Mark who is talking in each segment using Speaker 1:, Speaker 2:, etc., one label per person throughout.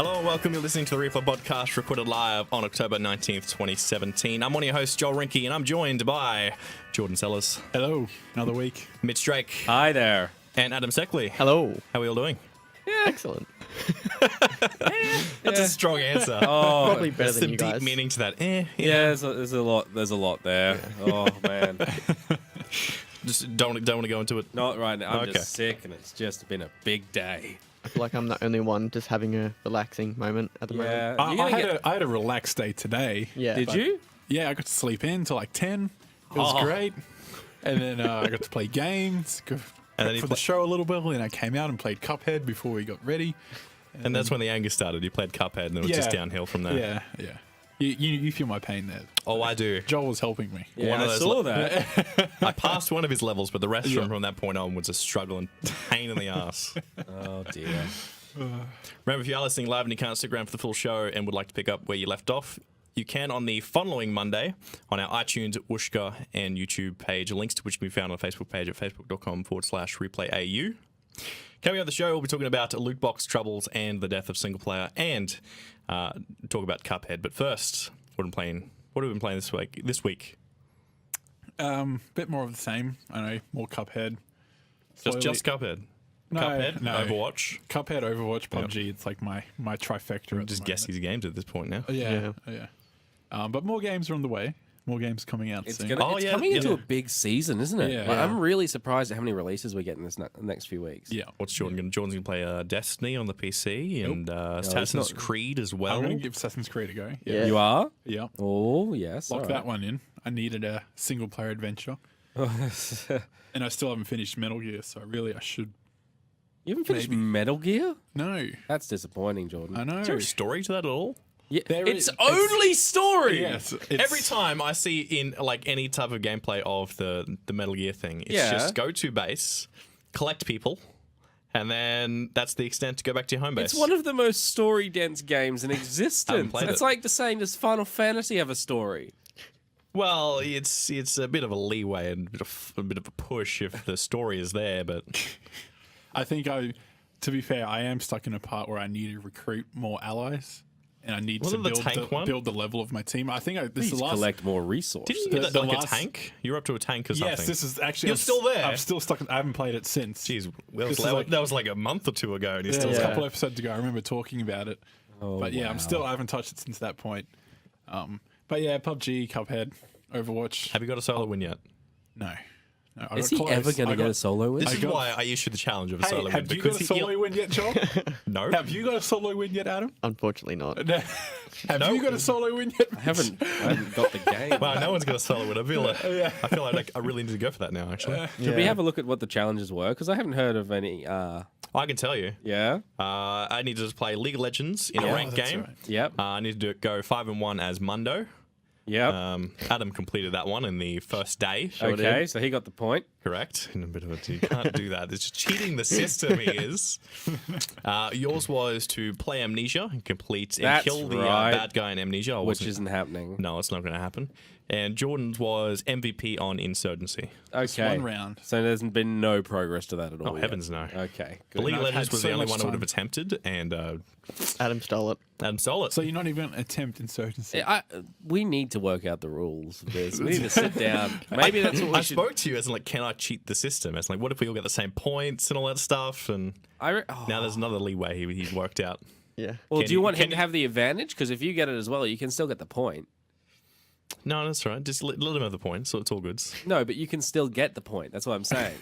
Speaker 1: Hello and welcome. You're listening to the Replay podcast recorded live on October 19th, 2017. I'm one of your hosts, Joel Rinke, and I'm joined by Jordan Sellers.
Speaker 2: Hello, another week.
Speaker 1: Mitch Drake.
Speaker 3: Hi there.
Speaker 1: And Adam Seckley.
Speaker 4: Hello.
Speaker 1: How are we all doing?
Speaker 4: Excellent.
Speaker 1: That's a strong answer.
Speaker 4: Probably better
Speaker 1: There's
Speaker 4: than
Speaker 1: some
Speaker 4: you
Speaker 1: deep
Speaker 4: guys.
Speaker 1: meaning to that.
Speaker 3: Yeah, there's a lot there. Oh man,
Speaker 1: Just don't want to go into it.
Speaker 3: not right now. I'm
Speaker 1: Okay.
Speaker 3: just sick, and it's just been a big day.
Speaker 4: I feel like I'm the only one just having a relaxing moment at the moment.
Speaker 3: Yeah,
Speaker 2: I,
Speaker 3: you're
Speaker 2: I,
Speaker 3: gonna
Speaker 2: had
Speaker 3: get-
Speaker 2: a, I had a relaxed day today.
Speaker 4: Yeah.
Speaker 3: Did
Speaker 4: but
Speaker 3: you?
Speaker 2: Yeah, I got to sleep in till like 10. It was
Speaker 1: Oh.
Speaker 2: great. And then I got to play games
Speaker 1: And then you
Speaker 2: for the show a little bit. And I came out and played Cuphead before we got ready.
Speaker 1: And that's when the anger started. You played Cuphead and it was just
Speaker 2: Yeah.
Speaker 1: downhill from there.
Speaker 2: Yeah. You feel my pain there.
Speaker 1: Oh, I do.
Speaker 2: Joel was helping me.
Speaker 3: Yeah,
Speaker 1: One of
Speaker 3: I
Speaker 1: those
Speaker 3: saw that.
Speaker 1: I passed one of his levels, but the rest
Speaker 2: Yeah.
Speaker 1: from that point on was a struggle and pain in the ass.
Speaker 3: Oh dear.
Speaker 1: Remember, if you are listening live and you can't stick around for the full show and would like to pick up where you left off, you can on the following Monday on our iTunes, Whooshka, and YouTube page, links to which can be found on our Facebook page at facebook.com/replayau. Coming up the show, we'll be talking about loot box troubles and the death of single player, and talk about Cuphead. But first, what have we been playing this week?
Speaker 2: Bit more of the same. I know, more Cuphead.
Speaker 1: Just Cuphead.
Speaker 2: No,
Speaker 1: Cuphead,
Speaker 2: no.
Speaker 1: Overwatch.
Speaker 2: Cuphead, Overwatch, PUBG. It's like my trifecta.
Speaker 1: Just guess these games at this point now.
Speaker 2: Yeah. But more games are on the way. More games coming out
Speaker 3: It's
Speaker 2: soon.
Speaker 3: coming into a big season, isn't it?
Speaker 2: Yeah.
Speaker 3: Like, I'm really surprised at how many releases we get in this next few weeks.
Speaker 2: Yeah.
Speaker 1: What's Jordan going to? Jordan's going to play Destiny on the PC and Assassin's
Speaker 3: not-
Speaker 1: Creed as well.
Speaker 2: I'm going to give Assassin's Creed a go.
Speaker 4: Yeah.
Speaker 3: You are?
Speaker 2: Yeah.
Speaker 3: Oh yes.
Speaker 2: Lock
Speaker 3: all
Speaker 2: that
Speaker 3: right.
Speaker 2: one in. I needed a single player adventure. And I still haven't finished Metal Gear, so I should.
Speaker 3: You haven't finished
Speaker 2: Maybe.
Speaker 3: Metal Gear?
Speaker 2: No.
Speaker 3: That's disappointing, Jordan.
Speaker 2: I know.
Speaker 1: Is there a story to that at all?
Speaker 3: Yeah,
Speaker 2: There
Speaker 3: it's
Speaker 2: is-
Speaker 3: only story.
Speaker 2: Yes.
Speaker 1: Every time I see in like any type of gameplay of the Metal Gear thing, it's
Speaker 3: Yeah.
Speaker 1: just go to base, collect people, and then that's the extent to go back to your home base.
Speaker 3: It's one of the most story-dense games in existence.
Speaker 1: played
Speaker 3: It's
Speaker 1: it.
Speaker 3: like the saying, does Final Fantasy have a story?
Speaker 1: Well, it's a bit of a leeway and a bit of a push if the story is there, but
Speaker 2: I think to be fair, I am stuck in a part where I need to recruit more allies. And I need
Speaker 1: Wasn't
Speaker 2: to
Speaker 1: the tank one?
Speaker 2: build the level of my team. I think this is
Speaker 3: Please
Speaker 2: the last.
Speaker 3: collect more resources.
Speaker 1: didn't you get
Speaker 2: The
Speaker 1: like
Speaker 2: last-
Speaker 1: a tank? You're up to a tank or something.
Speaker 2: Yes, this is actually.
Speaker 1: You're still there?
Speaker 2: I'm still stuck. I haven't played it since.
Speaker 1: Jeez,
Speaker 2: This is
Speaker 1: that was like a month or two ago, and you're
Speaker 2: It
Speaker 1: still
Speaker 2: was a
Speaker 1: there.
Speaker 2: couple episodes ago. I remember talking about it. But yeah,
Speaker 3: wow.
Speaker 2: I haven't touched it since that point. But yeah, PUBG, Cuphead, Overwatch.
Speaker 1: Have you got a solo win yet?
Speaker 2: No. I
Speaker 3: Is
Speaker 2: got
Speaker 3: he
Speaker 2: close.
Speaker 3: ever going
Speaker 2: I
Speaker 3: to get
Speaker 2: got-
Speaker 3: a solo win?
Speaker 1: This is
Speaker 2: got-
Speaker 1: why I issued the challenge of a
Speaker 2: Hey,
Speaker 1: solo win.
Speaker 2: have you got a solo win yet, Joel?
Speaker 1: No.
Speaker 2: Have you got a solo win yet, Adam?
Speaker 4: Unfortunately not.
Speaker 2: Have
Speaker 1: No.
Speaker 2: you got a solo win yet?
Speaker 3: I haven't got the game.
Speaker 1: Wow, no one's got a solo win. I feel like I really need to go for that now, actually.
Speaker 3: Should we have a look at what the challenges were? Because I haven't heard of any.
Speaker 1: I can tell you.
Speaker 3: Yeah?
Speaker 1: I need to play League of Legends in a ranked
Speaker 2: that's
Speaker 1: game.
Speaker 2: right.
Speaker 3: Yep.
Speaker 1: I need to go 5-1 as Mundo.
Speaker 3: Yep.
Speaker 1: Adam completed that one in the first day.
Speaker 3: Okay, so he got the point.
Speaker 1: Correct. In a bit of you can't do that. It's just cheating the system. He is. Yours was to play Amnesia and complete and
Speaker 3: That's
Speaker 1: kill the
Speaker 3: right.
Speaker 1: bad guy in Amnesia. I
Speaker 3: Which
Speaker 1: wasn't-
Speaker 3: isn't happening.
Speaker 1: No, it's not going to happen. And Jordan's was MVP on Insurgency.
Speaker 3: Okay.
Speaker 2: one round.
Speaker 3: So there's been no progress to that at all.
Speaker 1: Oh,
Speaker 3: yet.
Speaker 1: heavens no.
Speaker 3: Okay.
Speaker 1: The
Speaker 3: Good.
Speaker 1: League of
Speaker 2: I've
Speaker 1: Legends
Speaker 2: had
Speaker 1: was
Speaker 2: so
Speaker 1: the only
Speaker 2: much
Speaker 1: one I would have
Speaker 2: time.
Speaker 1: attempted, and
Speaker 4: Adam stole it.
Speaker 1: Adam stole it.
Speaker 2: So you're not even attempt insurgency.
Speaker 3: We need to work out the rules of this. We need to sit down. Maybe that's what we
Speaker 1: I
Speaker 3: should.
Speaker 1: spoke to you as in, like, can I cheat the system? As in, like, what if we all get the same points and all that stuff? And now there's another leeway he worked out.
Speaker 4: Yeah.
Speaker 3: Well,
Speaker 1: Can
Speaker 3: do you
Speaker 1: you-
Speaker 3: want
Speaker 1: can
Speaker 3: him to
Speaker 1: you-
Speaker 3: have the advantage? Because if you get it as well, you can still get the point.
Speaker 1: No, that's all right. Just let him have the points, so it's all good.
Speaker 3: No, but you can still get the point. That's what I'm saying.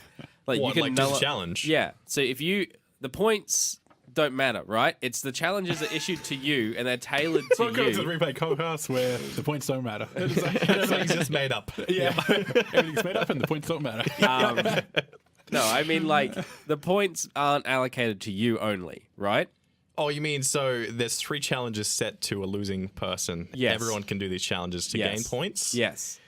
Speaker 3: Like
Speaker 1: What,
Speaker 3: you can
Speaker 1: like just a
Speaker 3: null-
Speaker 1: challenge?
Speaker 3: Yeah. So if the points don't matter, right? It's the challenges are issued to you and they're tailored to
Speaker 2: Welcome to the
Speaker 3: you.
Speaker 2: replay co-host where the points don't matter.
Speaker 1: Everything's just made up.
Speaker 2: Yeah, everything's made up and the points don't matter.
Speaker 3: No, I mean like the points aren't allocated to you only, right?
Speaker 1: Oh, you mean so there's 3 challenges set to a losing person.
Speaker 3: Yes.
Speaker 1: Everyone can do these challenges to gain points.
Speaker 3: Yes.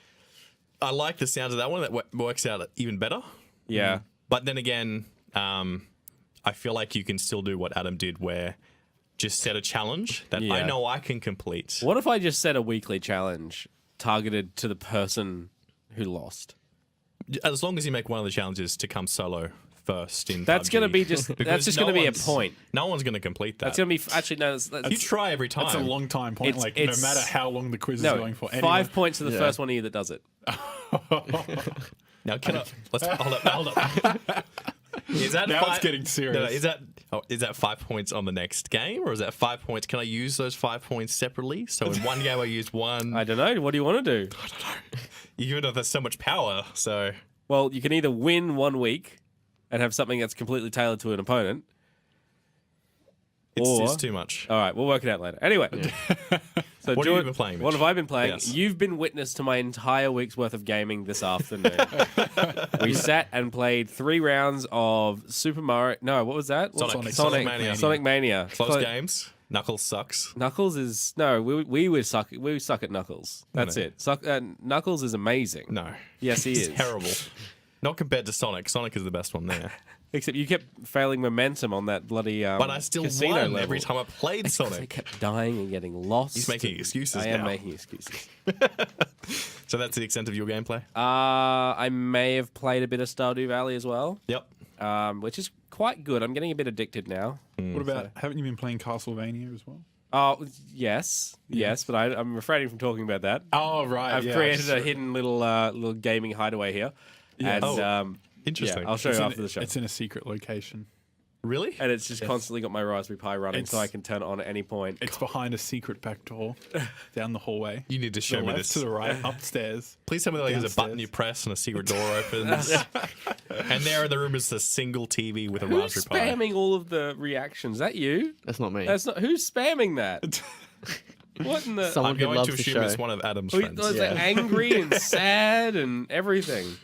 Speaker 1: I like the sound of that one. That works out even better.
Speaker 3: Yeah.
Speaker 1: But then again, I feel like you can still do what Adam did, where just set a challenge that I
Speaker 3: Yeah.
Speaker 1: know I can complete.
Speaker 3: What if I just set a weekly challenge targeted to the person who lost?
Speaker 1: as long as you make one of the challenges to come solo first in
Speaker 3: That's
Speaker 1: PUBG,
Speaker 3: going to be just.
Speaker 1: because
Speaker 3: That's just
Speaker 1: no
Speaker 3: going to be a
Speaker 1: one's-
Speaker 3: point.
Speaker 1: No one's going to complete that.
Speaker 3: That's going to be actually no.
Speaker 1: you try every time.
Speaker 2: That's a long time point.
Speaker 3: It's-
Speaker 2: Like,
Speaker 3: it's-
Speaker 2: no matter how long the quiz is
Speaker 3: No,
Speaker 2: going for.
Speaker 3: 5 points to the
Speaker 4: Yeah.
Speaker 3: first one of you that does it.
Speaker 1: Now, let's hold up. Is that
Speaker 2: Now
Speaker 1: five,
Speaker 2: it's getting serious.
Speaker 1: is that 5 points on the next game, or is that 5 points? Can I use those 5 points separately? So in one game I use one.
Speaker 3: I don't know. What do you want to do?
Speaker 1: You know, there's so much power. So
Speaker 3: Well, you can either win 1 week and have something that's completely tailored to an opponent.
Speaker 1: it's
Speaker 3: Or-
Speaker 1: just too much.
Speaker 3: All right, we'll work it out later. Anyway, so
Speaker 1: What have you been playing, Mitch?
Speaker 3: What have I been playing?
Speaker 1: Yes.
Speaker 3: You've been witness to my entire week's worth of gaming this afternoon. We sat and played 3 rounds of Super Mario. No, what was that?
Speaker 1: Sonic Mania.
Speaker 3: Sonic Mania.
Speaker 1: Close games. Knuckles sucks.
Speaker 3: Knuckles is no. We suck at Knuckles. That's
Speaker 1: No.
Speaker 3: it. Knuckles is amazing.
Speaker 1: No.
Speaker 3: Yes, he
Speaker 1: It's
Speaker 3: is.
Speaker 1: terrible. Not compared to Sonic. Sonic is the best one there.
Speaker 3: Except you kept failing momentum on that bloody.
Speaker 1: But I still
Speaker 3: casino
Speaker 1: won
Speaker 3: level.
Speaker 1: every time I played
Speaker 3: It's 'cause I
Speaker 1: Sonic.
Speaker 3: kept dying and getting lost.
Speaker 1: He's making excuses
Speaker 3: I am
Speaker 1: now.
Speaker 3: making excuses.
Speaker 1: So that's the extent of your gameplay?
Speaker 3: I may have played a bit of Stardew Valley as well,
Speaker 1: Yep.
Speaker 3: which is quite good. I'm getting a bit addicted now.
Speaker 2: What about, haven't you been playing Castlevania as well?
Speaker 3: Oh, yes, but I'm refraining from talking about that.
Speaker 2: Oh, right.
Speaker 3: I've created a hidden little gaming hideaway here.
Speaker 2: Yeah.
Speaker 3: And,
Speaker 1: Oh, interesting.
Speaker 3: Yeah, I'll show you after the show.
Speaker 2: It's in a secret location.
Speaker 1: Really?
Speaker 3: And it's just constantly got my Raspberry Pi running, so
Speaker 2: It's-
Speaker 3: I can turn it on at any point.
Speaker 2: It's behind a secret back door down the hallway.
Speaker 1: You need to
Speaker 2: To
Speaker 1: show
Speaker 2: the
Speaker 1: me
Speaker 2: left,
Speaker 1: this.
Speaker 2: to the right, upstairs.
Speaker 1: Please tell me there's a
Speaker 2: Downstairs.
Speaker 1: button you press and a secret door opens. And there in the room is a single TV with a
Speaker 3: Who's
Speaker 1: Raspberry Pi.
Speaker 3: spamming all of the reactions? Is that you?
Speaker 4: That's not me.
Speaker 3: That's not. Who's spamming that? What in the?
Speaker 4: Someone
Speaker 1: I'm
Speaker 4: who
Speaker 1: going
Speaker 4: loves
Speaker 1: to
Speaker 4: the
Speaker 1: assume
Speaker 4: show.
Speaker 1: it's one of Adam's
Speaker 3: Was
Speaker 1: friends.
Speaker 3: it
Speaker 4: Yeah.
Speaker 3: angry and sad and everything?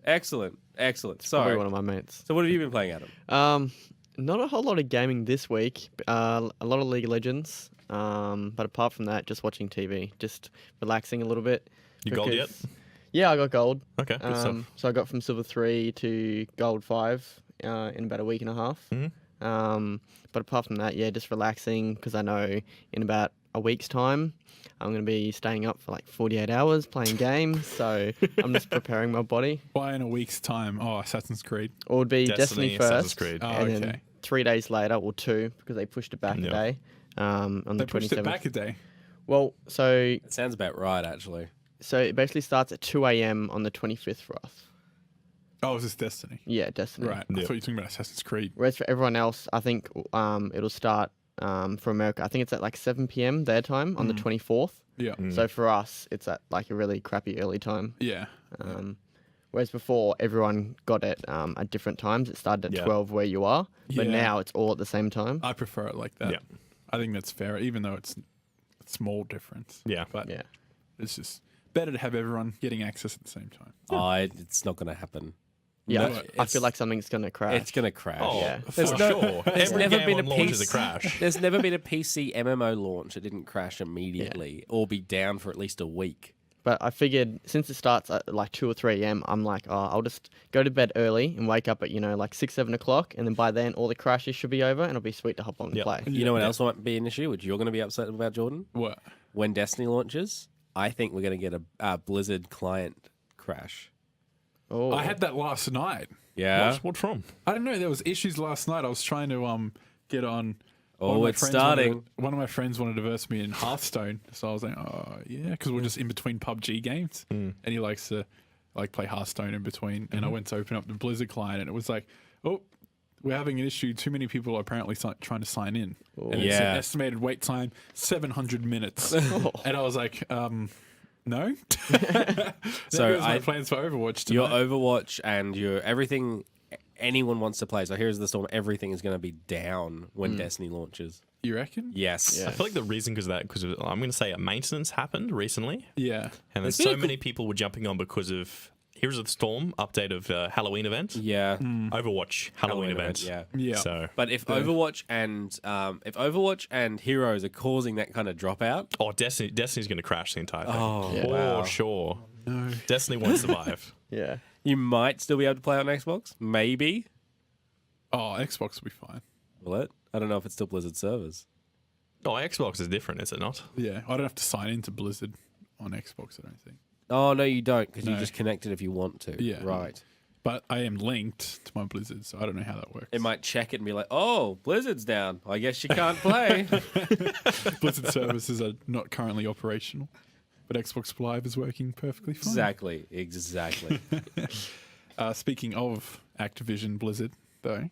Speaker 3: Excellent.
Speaker 4: Probably
Speaker 3: Sorry.
Speaker 4: one of my mates.
Speaker 3: So what have you been playing, Adam?
Speaker 4: Not a whole lot of gaming this week. A lot of League of Legends. But apart from that, just watching TV, just relaxing a little bit.
Speaker 1: You gold yet?
Speaker 4: because- Yeah, I got gold.
Speaker 1: Okay, good stuff.
Speaker 4: So I got from silver 3 to gold 5 in about a week and a half. But apart from that, yeah, just relaxing because I know in about a week's time I'm going to be staying up for like 48 hours playing games. So I'm just preparing my body.
Speaker 2: Why in a week's time? Oh, Assassin's Creed.
Speaker 4: Or it would be Destiny
Speaker 1: Assassin's
Speaker 4: first,
Speaker 1: Creed.
Speaker 2: Oh,
Speaker 4: and
Speaker 2: okay.
Speaker 4: then 3 days later, or 2, because they pushed it back
Speaker 1: Yeah.
Speaker 4: a day on
Speaker 2: They
Speaker 4: the
Speaker 2: pushed
Speaker 4: 27th.
Speaker 2: it back a day.
Speaker 4: Well, so
Speaker 3: It sounds about right, actually.
Speaker 4: it basically starts at 2 a.m. on the 25th for us.
Speaker 2: Oh, is this Destiny?
Speaker 4: Yeah, Destiny.
Speaker 2: Right. I
Speaker 1: Yep.
Speaker 2: thought you were talking about Assassin's Creed.
Speaker 4: Whereas for everyone else, I think it'll start for America. I think it's at like 7 p.m. their time on the 24th.
Speaker 2: Yeah.
Speaker 4: So for us, it's at like a really crappy early time.
Speaker 2: Yeah.
Speaker 4: Whereas before, everyone got it at different times. It started at
Speaker 1: Yeah.
Speaker 4: 12 where you are, but
Speaker 2: Yeah.
Speaker 4: now it's all at the same time.
Speaker 2: I prefer it like that.
Speaker 1: Yeah.
Speaker 2: I think that's fair, even though it's a small difference.
Speaker 1: Yeah.
Speaker 2: But
Speaker 4: Yeah.
Speaker 2: it's just better to have everyone getting access at the same time.
Speaker 3: It's not going to happen.
Speaker 4: Yeah,
Speaker 3: No,
Speaker 4: I
Speaker 3: it's-
Speaker 4: feel like something's going to crash.
Speaker 3: It's going to crash.
Speaker 1: Oh,
Speaker 4: Yeah.
Speaker 1: for
Speaker 3: There's no-
Speaker 1: sure.
Speaker 3: there's
Speaker 1: Every
Speaker 3: never
Speaker 1: game
Speaker 3: been
Speaker 1: on
Speaker 3: a
Speaker 1: launch
Speaker 3: piece-
Speaker 1: is a crash.
Speaker 3: There's never been a PC MMO launch that didn't crash immediately or be down for at least a week.
Speaker 4: But I figured since it starts at like 2 or 3 a.m., I'm like, oh, I'll just go to bed early and wake up at, like 6, 7 o'clock. And then by then, all the crashes should be over and it'll be sweet to hop on and
Speaker 1: Yep.
Speaker 4: play.
Speaker 3: You know what else might be an issue, which you're going to be upset about, Jordan?
Speaker 2: What?
Speaker 3: When Destiny launches, I think we're going to get a Blizzard client crash.
Speaker 4: Oh,
Speaker 2: I had that last night.
Speaker 3: Yeah.
Speaker 1: What from?
Speaker 2: I don't know. There was issues last night. I was trying to get on.
Speaker 3: Oh,
Speaker 2: One of my
Speaker 3: it's
Speaker 2: friends
Speaker 3: starting.
Speaker 2: one of my friends wanted to verse me in Hearthstone, so I was like, oh yeah, because we're just in between PUBG games, and he likes to play Hearthstone in between. And I went to open up the Blizzard client, and it was like, oh, we're having an issue. Too many people are apparently trying to sign in, and it's an
Speaker 3: Yeah.
Speaker 2: estimated wait time 700 minutes. And I was like, no.
Speaker 3: So
Speaker 2: my plans for Overwatch tonight.
Speaker 3: Your Overwatch and your everything anyone wants to play. So here's the storm. Everything is going to be down when Destiny launches.
Speaker 2: You reckon?
Speaker 3: Yes.
Speaker 4: Yeah.
Speaker 1: I feel like the reason because I'm going to say maintenance happened recently,
Speaker 2: Yeah.
Speaker 1: and then
Speaker 3: It's been
Speaker 1: so
Speaker 3: a
Speaker 1: many people were jumping on because of Heroes of the Storm update of Halloween event,
Speaker 3: Yeah.
Speaker 1: Overwatch Halloween event.
Speaker 3: Yeah.
Speaker 2: Yeah.
Speaker 1: So,
Speaker 3: But if Overwatch and Heroes are causing that kind of dropout,
Speaker 1: Destiny's going to crash the entire thing.
Speaker 3: Oh,
Speaker 4: Yeah.
Speaker 1: for
Speaker 3: wow.
Speaker 1: sure.
Speaker 2: No.
Speaker 1: Destiny won't survive.
Speaker 4: yeah.
Speaker 3: you might still be able to play on Xbox. Maybe.
Speaker 2: Oh, Xbox will be fine.
Speaker 3: Will it? I don't know if it's still Blizzard servers.
Speaker 1: Oh, Xbox is different, is it not?
Speaker 2: Yeah, I don't have to sign into Blizzard on Xbox. I don't think.
Speaker 3: Oh no, you don't, because you
Speaker 2: No.
Speaker 3: just connect it if you want to.
Speaker 2: Yeah.
Speaker 3: Right.
Speaker 2: But I am linked to my Blizzard, so I don't know how that works.
Speaker 3: It might check it and be like, "Oh, Blizzard's down. I guess you can't play."
Speaker 2: Blizzard services are not currently operational, but Xbox Live is working perfectly fine.
Speaker 3: Exactly.
Speaker 2: Speaking of Activision Blizzard, though,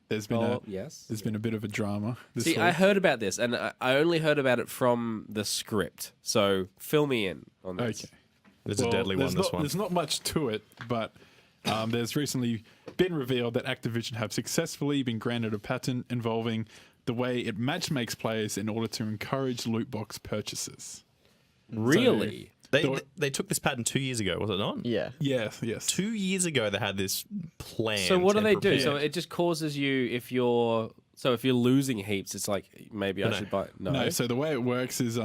Speaker 2: there's been
Speaker 3: Yes.
Speaker 2: there's been a bit of a drama this
Speaker 3: See,
Speaker 2: week.
Speaker 3: I heard about this, and I only heard about it from the script. So fill me in on this.
Speaker 2: Okay.
Speaker 1: There's a deadly one, this one.
Speaker 2: There's not much to it, but there's recently been revealed that Activision have successfully been granted a patent involving the way it matchmakes players in order to encourage loot box purchases.
Speaker 3: Really?
Speaker 1: They took this patent 2 years ago, was it not?
Speaker 4: Yeah.
Speaker 2: Yes.
Speaker 1: 2 years ago, they had this plan.
Speaker 3: So what do
Speaker 1: and
Speaker 3: they do?
Speaker 1: prepared.
Speaker 3: So it just causes you if you're losing heaps, it's like maybe I
Speaker 1: No.
Speaker 3: should buy.
Speaker 2: No, so the way it works is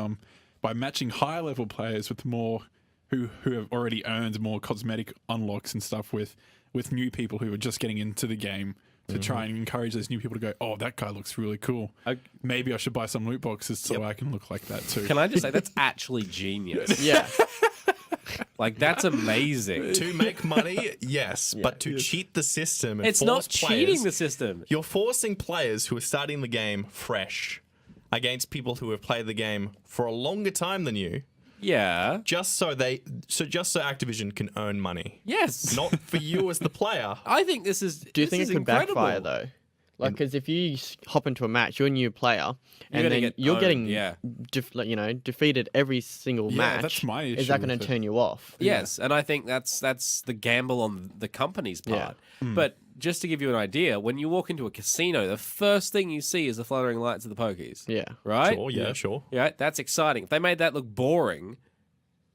Speaker 2: by matching higher level players with more who have already earned more cosmetic unlocks and stuff with new people who are just getting into the game to try and encourage those new people to go, oh, that guy looks really cool. Maybe I should buy some loot boxes so I can look like that too.
Speaker 3: Can I just say that's actually genius?
Speaker 4: Yeah.
Speaker 3: Like that's amazing.
Speaker 1: To make money, yes, but to cheat the system and
Speaker 3: It's
Speaker 1: force
Speaker 3: not
Speaker 1: players,
Speaker 3: cheating the system.
Speaker 1: You're forcing players who are starting the game fresh against people who have played the game for a longer time than you,
Speaker 3: Yeah.
Speaker 1: just so Activision can earn money,
Speaker 3: Yes.
Speaker 1: not for you as the player.
Speaker 3: I think this is.
Speaker 4: Do you think it could
Speaker 3: incredible.
Speaker 4: backfire though? Like, because if you hop into a match, you're a new player, and
Speaker 3: gonna
Speaker 4: then
Speaker 3: get
Speaker 4: you're
Speaker 3: owned,
Speaker 4: getting,
Speaker 3: yeah.
Speaker 4: defeated every single
Speaker 2: Yeah,
Speaker 4: match.
Speaker 2: that's my
Speaker 4: Is
Speaker 2: issue
Speaker 4: that going to
Speaker 2: with it.
Speaker 4: turn you off?
Speaker 3: Yes, and I think that's the gamble on the company's part. But just to give you an idea, when you walk into a casino, the first thing you see is the fluttering lights of the pokies.
Speaker 4: Yeah.
Speaker 3: Right?
Speaker 1: Sure, yeah, sure.
Speaker 3: Yeah, that's exciting. If they made that look boring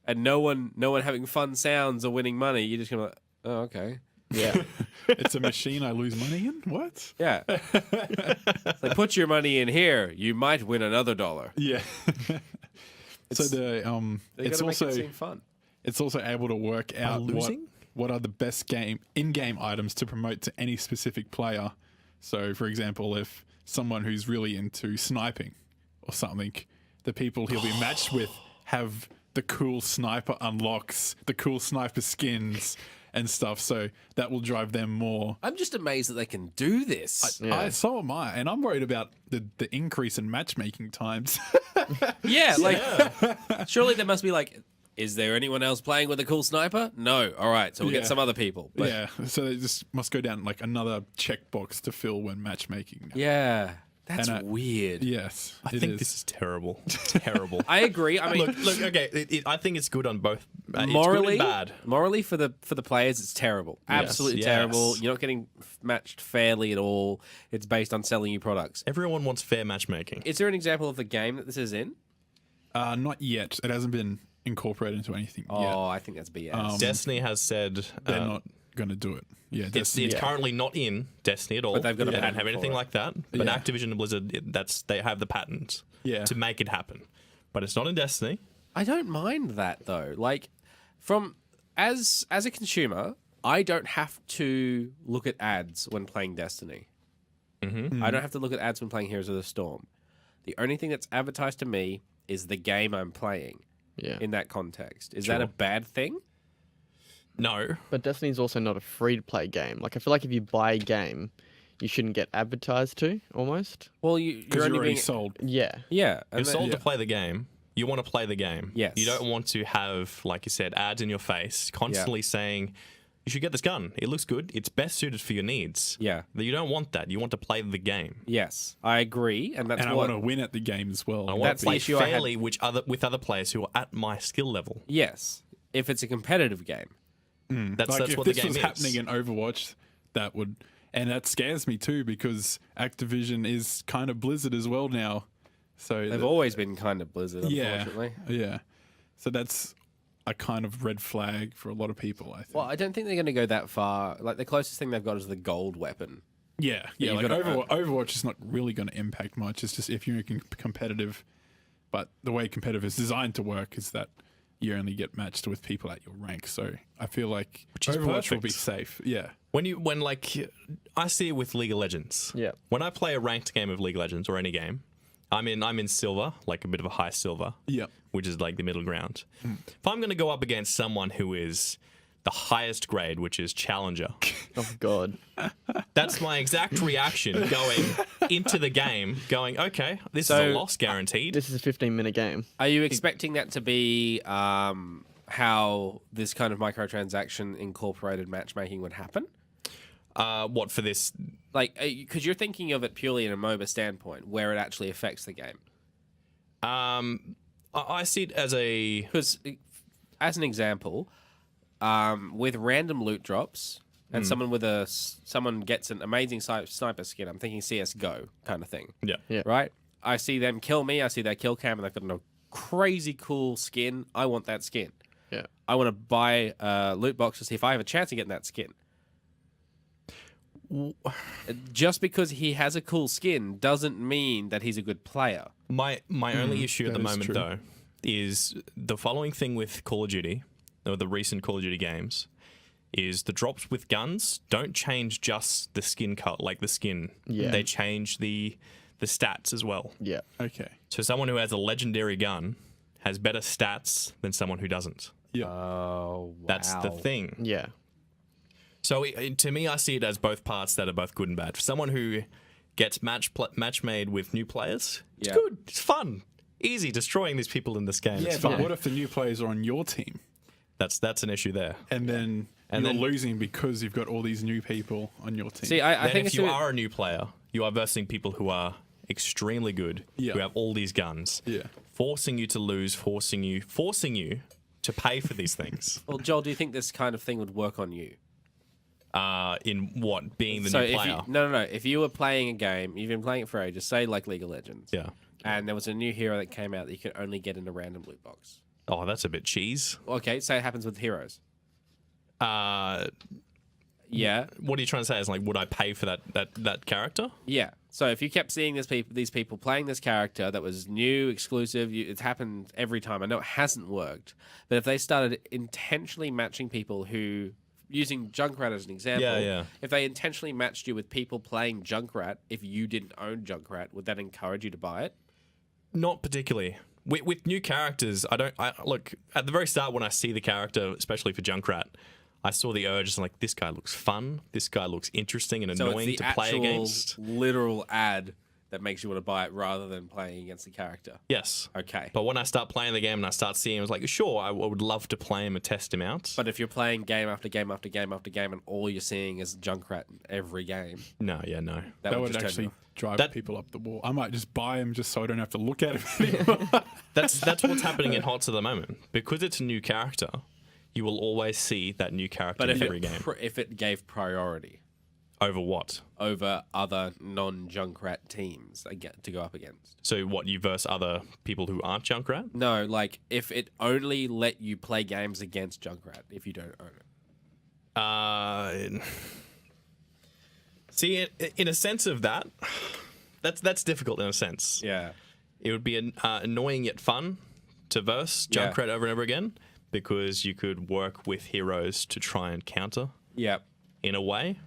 Speaker 3: and no one having fun sounds or winning money, you're just gonna be like, oh, okay.
Speaker 4: Yeah.
Speaker 2: It's a machine I lose money in? What?
Speaker 3: Yeah. It's like, put your money in here, you might win another $1.
Speaker 2: Yeah. So
Speaker 3: They
Speaker 2: it's
Speaker 3: gotta make
Speaker 2: also
Speaker 3: it seem fun.
Speaker 2: it's also able to work out
Speaker 1: losing?
Speaker 2: what are the best in-game items to promote to any specific player. So, for example, if someone who's really into sniping or something, the people he'll be matched with have the cool sniper unlocks, the cool sniper skins and stuff. So that will drive them more.
Speaker 3: I'm just amazed that they can do this.
Speaker 2: So am I, and I'm worried about the increase in matchmaking times.
Speaker 3: Yeah, like surely there must be like, is there anyone else playing with a cool sniper? No. All right, so we'll
Speaker 2: Yeah.
Speaker 3: get some other people. But
Speaker 2: Yeah, so they just must go down like another checkbox to fill when matchmaking. Now.
Speaker 3: yeah, that's
Speaker 2: And,
Speaker 3: weird.
Speaker 2: Yes,
Speaker 1: I think this is terrible. Terrible.
Speaker 3: I agree. I mean,
Speaker 1: look. Okay, I think it's good on both.
Speaker 3: morally,
Speaker 1: it's good and bad.
Speaker 3: morally for the players, it's terrible. Absolutely
Speaker 1: Yes.
Speaker 3: terrible. You're not getting matched fairly at all. It's based on selling you products.
Speaker 1: Everyone wants fair matchmaking.
Speaker 3: Is there an example of the game that this is in?
Speaker 2: Not yet. It hasn't been incorporated into anything
Speaker 3: Oh,
Speaker 2: yet.
Speaker 3: I think that's BS.
Speaker 1: Destiny has said
Speaker 2: They're not going to do it. Yeah,
Speaker 1: it's
Speaker 2: Destiny.
Speaker 1: currently not in Destiny at all.
Speaker 3: But they've got a
Speaker 1: They don't
Speaker 3: patent
Speaker 1: have anything
Speaker 3: for it.
Speaker 1: like that. But
Speaker 2: Yeah.
Speaker 1: Activision and Blizzard, they have the patents
Speaker 2: Yeah.
Speaker 1: to make it happen. But it's not in Destiny.
Speaker 3: I don't mind that though. Like, from as a consumer, I don't have to look at ads when playing Destiny. I don't have to look at ads when playing Heroes of the Storm. The only thing that's advertised to me is the game I'm playing.
Speaker 4: Yeah.
Speaker 3: In that context, is that a bad thing?
Speaker 1: No.
Speaker 4: But Destiny's also not a free-to-play game. Like, I feel like if you buy a game, you shouldn't get advertised to, almost.
Speaker 3: Well, you're
Speaker 2: Because
Speaker 3: only
Speaker 2: you're already
Speaker 3: being
Speaker 2: sold.
Speaker 4: Yeah.
Speaker 3: yeah.
Speaker 1: You're
Speaker 3: And then,
Speaker 1: sold to play the game. You want to play the game.
Speaker 3: Yes.
Speaker 1: You don't want to have, like you said, ads in your face constantly saying, you should get this gun. It looks good. It's best suited for your needs.
Speaker 3: Yeah.
Speaker 1: But you don't want that. You want to play the game.
Speaker 3: Yes, I agree, and that's
Speaker 2: And I
Speaker 3: what.
Speaker 2: want to win at the game as well.
Speaker 1: I want
Speaker 3: That's
Speaker 1: to
Speaker 3: the
Speaker 1: play
Speaker 3: issue I had-
Speaker 1: fairly with other players who are at my skill level.
Speaker 3: Yes, if it's a competitive game.
Speaker 1: That's
Speaker 2: Like if
Speaker 1: what the
Speaker 2: this
Speaker 1: game
Speaker 2: was
Speaker 1: is.
Speaker 2: happening in Overwatch, that would, and that scares me too because Activision is kind of Blizzard as well now. So
Speaker 3: They've always been kind of Blizzard,
Speaker 2: yeah,
Speaker 3: unfortunately.
Speaker 2: yeah. So that's a kind of red flag for a lot of people. I think.
Speaker 3: Well, I don't think they're going to go that far. Like the closest thing they've got is the gold weapon.
Speaker 2: yeah.
Speaker 3: you've
Speaker 2: Like
Speaker 3: gotta-
Speaker 2: Overwatch is not really going to impact much. It's just if you're competitive, but the way competitive is designed to work is that you only get matched with people at your rank. So I feel like
Speaker 1: is
Speaker 2: Overwatch will be
Speaker 1: perfect.
Speaker 2: safe. Yeah.
Speaker 1: When like I see it with League of Legends.
Speaker 4: Yeah.
Speaker 1: When I play a ranked game of League of Legends or any game, I'm in silver, like a bit of a high silver,
Speaker 2: Yeah.
Speaker 1: which is like the middle ground. If I'm going to go up against someone who is the highest grade, which is challenger,
Speaker 4: Oh God.
Speaker 1: that's my exact reaction going into the game, going, okay, this is
Speaker 3: So-
Speaker 1: a loss guaranteed.
Speaker 4: This is a 15-minute game.
Speaker 3: Are you expecting that to be how this kind of microtransaction incorporated matchmaking would happen?
Speaker 1: What for this?
Speaker 3: Like, because you're thinking of it purely in a MOBA standpoint, where it actually affects the game.
Speaker 1: I see it as a
Speaker 3: Because, as an example, with random loot drops and someone gets an amazing sniper skin, I'm thinking CS:GO kind of thing,
Speaker 1: yeah.
Speaker 4: Yeah.
Speaker 3: right? I see them kill me, I see their kill cam, and they've got a crazy cool skin. I want that skin.
Speaker 4: Yeah.
Speaker 3: I want to buy a loot box to see if I have a chance of getting that skin. Just because he has a cool skin doesn't mean that he's a good player.
Speaker 1: My only issue at the
Speaker 2: that is
Speaker 1: moment,
Speaker 2: true.
Speaker 1: though, is the following thing with Call of Duty, or the recent Call of Duty games, is the drops with guns don't change just the skin cut, like the skin.
Speaker 4: Yeah.
Speaker 1: They change the stats as well.
Speaker 4: Yeah.
Speaker 2: Okay.
Speaker 1: So someone who has a legendary gun has better stats than someone who doesn't.
Speaker 2: Yeah.
Speaker 3: Oh, wow.
Speaker 1: That's the thing.
Speaker 4: Yeah.
Speaker 1: So to me, I see it as both parts that are both good and bad. For someone who gets match made with new players, it's
Speaker 3: Yeah.
Speaker 1: good. It's fun. Easy destroying these people in this game.
Speaker 2: Yeah,
Speaker 1: it's
Speaker 2: but
Speaker 1: fun.
Speaker 2: what if the new players are on your team
Speaker 1: That's an issue there.
Speaker 2: and then
Speaker 1: And
Speaker 2: you're
Speaker 1: then-
Speaker 2: losing because you've got all these new people on your team?
Speaker 3: See, I
Speaker 1: Then
Speaker 3: think
Speaker 1: if
Speaker 3: it's
Speaker 1: you
Speaker 3: a bit-
Speaker 1: are a new player, you are versing people who are extremely good,
Speaker 2: Yeah.
Speaker 1: who have all these guns,
Speaker 2: Yeah.
Speaker 1: forcing you to lose, forcing you to pay for these things.
Speaker 3: Well, Joel, do you think this kind of thing would work on you?
Speaker 1: In what? Being the
Speaker 3: So
Speaker 1: new
Speaker 3: if
Speaker 1: player.
Speaker 3: no. If you were playing a game, you've been playing it for ages, say like League of Legends,
Speaker 1: Yeah.
Speaker 3: and there was a new hero that came out that you could only get in a random loot box.
Speaker 1: Oh, that's a bit cheese.
Speaker 3: Okay, say it happens with heroes. Yeah,
Speaker 1: What are you trying to say? Is like, would I pay for that character?
Speaker 3: yeah. So if you kept seeing these people playing this character that was new, exclusive, it's happened every time. I know it hasn't worked, but if they started intentionally matching people who, using Junkrat as an example,
Speaker 1: Yeah.
Speaker 3: if they intentionally matched you with people playing Junkrat, if you didn't own Junkrat, would that encourage you to buy it?
Speaker 1: Not particularly. With new characters, I look at the very start when I see the character, especially for Junkrat. I saw the urge, like, this guy looks fun. This guy looks interesting and
Speaker 3: So
Speaker 1: annoying
Speaker 3: it's the
Speaker 1: to play
Speaker 3: actual
Speaker 1: against.
Speaker 3: literal ad that makes you want to buy it rather than playing against the character.
Speaker 1: Yes.
Speaker 3: Okay.
Speaker 1: But when I start playing the game and I start seeing him, I was like, sure, I would love to play him and test him out.
Speaker 3: But if you're playing game after game after game after game and all you're seeing is Junkrat in every game,
Speaker 1: no.
Speaker 2: that would
Speaker 3: just turn
Speaker 2: actually
Speaker 3: you off.
Speaker 2: drive
Speaker 1: That-
Speaker 2: people up the wall. I might just buy them just so I don't have to look at him anymore.
Speaker 1: That's what's happening in HOTS at the moment. Because it's a new character, you will always see that new character
Speaker 3: But
Speaker 1: in
Speaker 3: if
Speaker 1: every game.
Speaker 3: if it gave priority
Speaker 1: Over what?
Speaker 3: over other non-Junkrat teams to go up against.
Speaker 1: So what, you verse other people who aren't Junkrat?
Speaker 3: No, like if it only let you play games against Junkrat if you don't own it.
Speaker 1: See, in a sense of that, that's difficult in a sense.
Speaker 3: Yeah.
Speaker 1: It would be annoying yet fun to verse
Speaker 3: Yeah.
Speaker 1: Junkrat over and over again because you could work with heroes to try and counter
Speaker 3: Yeah.
Speaker 1: in a way.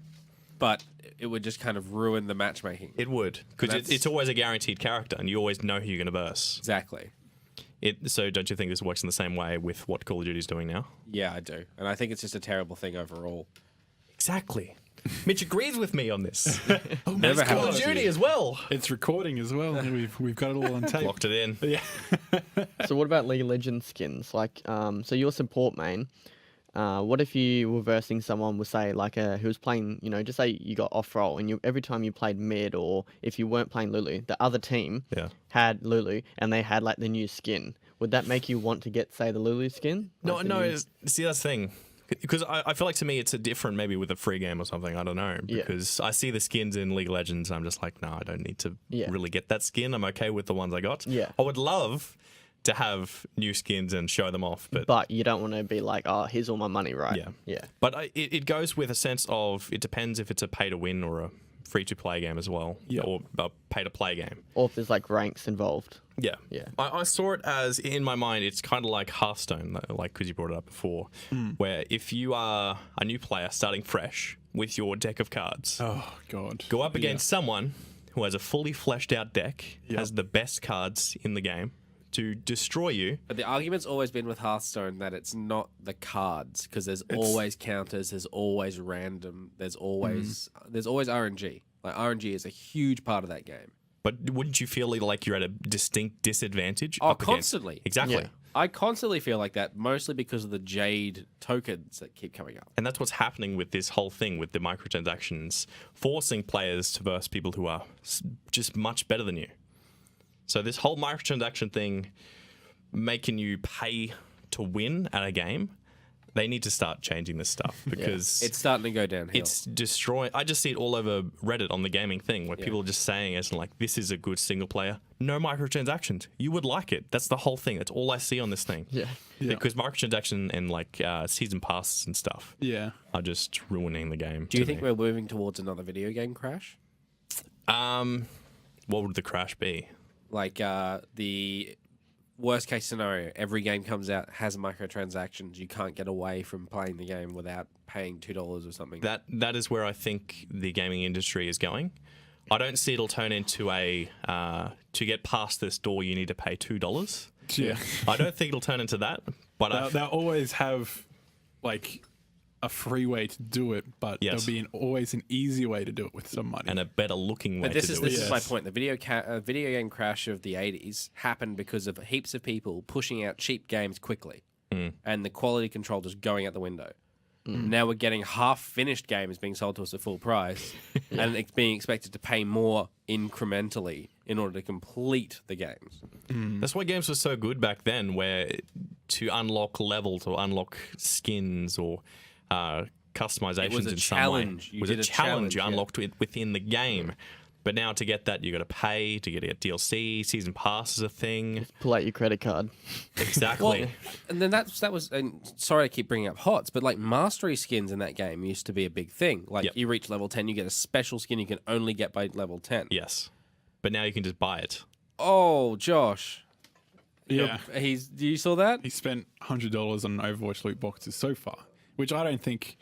Speaker 3: But it would just kind of ruin the matchmaking.
Speaker 1: It would, because
Speaker 3: That's-
Speaker 1: it's always a guaranteed character and you always know who you're going to verse.
Speaker 3: Exactly.
Speaker 1: So don't you think this works in the same way with what Call of Duty is doing now?
Speaker 3: Yeah, I do. And I think it's just a terrible thing overall.
Speaker 1: Exactly. Mitch agrees with me on this.
Speaker 3: Never
Speaker 1: Call of
Speaker 3: happened.
Speaker 1: Duty as well.
Speaker 2: It's recording as well. We've got it all on tape.
Speaker 1: Locked it in.
Speaker 4: So what about League of Legends skins? Like, so your support main. What if you were versing someone with, say, like who was playing, just say you got off roll and every time you played mid or if you weren't playing Lulu, the other team
Speaker 1: Yeah.
Speaker 4: had Lulu and they had like the new skin. Would that make you want to get, say, the Lulu skin?
Speaker 1: No,
Speaker 4: Like the
Speaker 1: no.
Speaker 4: new-
Speaker 1: See, that's the thing. Because I feel like to me it's a different, maybe with a free game or something. I don't know.
Speaker 4: Yeah.
Speaker 1: Because I see the skins in League of Legends and I'm just like, no, I don't need to
Speaker 4: Yeah.
Speaker 1: really get that skin. I'm okay with the ones I got.
Speaker 4: Yeah.
Speaker 1: I would love to have new skins and show them off.
Speaker 4: But you don't want to be like, oh, here's all my money, right?
Speaker 1: Yeah.
Speaker 4: Yeah.
Speaker 1: But it goes with a sense of it depends if it's a pay to win or a free to play game as well.
Speaker 2: Yeah.
Speaker 1: Or a pay to play game.
Speaker 4: Or if there's like ranks involved.
Speaker 1: Yeah.
Speaker 4: Yeah.
Speaker 1: I saw it as, in my mind, it's kind of like Hearthstone, like because you brought it up before, where if you are a new player starting fresh with your deck of cards,
Speaker 2: Oh God.
Speaker 1: go up against someone who has a fully fleshed out deck, has the best cards in the game, to destroy you.
Speaker 3: But the argument's always been with Hearthstone that it's not the cards, because there's always counters, there's always random, there's always RNG. Like RNG is a huge part of that game.
Speaker 1: But wouldn't you feel like you're at a distinct disadvantage?
Speaker 3: Oh,
Speaker 1: up against-
Speaker 3: constantly.
Speaker 1: Exactly.
Speaker 4: Yeah.
Speaker 3: I constantly feel like that, mostly because of the Jade tokens that keep coming up.
Speaker 1: And that's what's happening with this whole thing with the microtransactions, forcing players to verse people who are just much better than you. So this whole microtransaction thing, making you pay to win at a game, they need to start changing this stuff because
Speaker 3: It's starting to go downhill.
Speaker 1: it's destroying. I just see it all over Reddit on the gaming thing where people are just saying as like, this is a good single player. No microtransactions. You would like it. That's the whole thing. That's all I see on this thing.
Speaker 4: Yeah.
Speaker 1: Because microtransaction and like season passes and stuff are just ruining the game.
Speaker 3: Do you think we're moving towards another video game crash?
Speaker 1: What would the crash be?
Speaker 3: Like the worst case scenario, every game comes out, has microtransactions. You can't get away from playing the game without paying $2 or something.
Speaker 1: That is where I think the gaming industry is going. I don't see it'll turn into a to get past this door you need to pay $2.
Speaker 2: Yeah.
Speaker 1: I don't think it'll turn into that. But
Speaker 2: They'll always have like a free way to do it, but
Speaker 1: Yes.
Speaker 2: there'll be always an easy way to do it with some money.
Speaker 1: and a better looking way
Speaker 3: But this
Speaker 1: to
Speaker 3: is
Speaker 1: do it.
Speaker 3: this is my
Speaker 2: Yes.
Speaker 3: point. The video game crash of the 80s happened because of heaps of people pushing out cheap games quickly, and the quality control just going out the window. Now we're getting half-finished games being sold to us at full price, and it's being expected to pay more incrementally in order to complete the games.
Speaker 1: That's why games were so good back then, where to unlock levels or unlock skins or customizations
Speaker 3: It was a
Speaker 1: in
Speaker 3: challenge.
Speaker 1: some way.
Speaker 3: You
Speaker 1: It was
Speaker 3: did
Speaker 1: a
Speaker 3: a
Speaker 1: challenge.
Speaker 3: challenge,
Speaker 1: You
Speaker 3: yeah.
Speaker 1: unlocked it within the game. But now to get that, you got to pay to get a DLC. Season pass is a thing.
Speaker 4: Pull out your credit card.
Speaker 1: Exactly.
Speaker 3: Well, and then that was. And sorry, I keep bringing up HOTS, but like mastery skins in that game used to be a big thing. Like
Speaker 1: Yep.
Speaker 3: you reach level 10, you get a special skin you can only get by level 10.
Speaker 1: Yes. But now you can just buy it.
Speaker 3: Oh, Josh,
Speaker 2: yeah.
Speaker 3: you saw that?
Speaker 2: He spent $100 on Overwatch loot boxes so far, which I don't think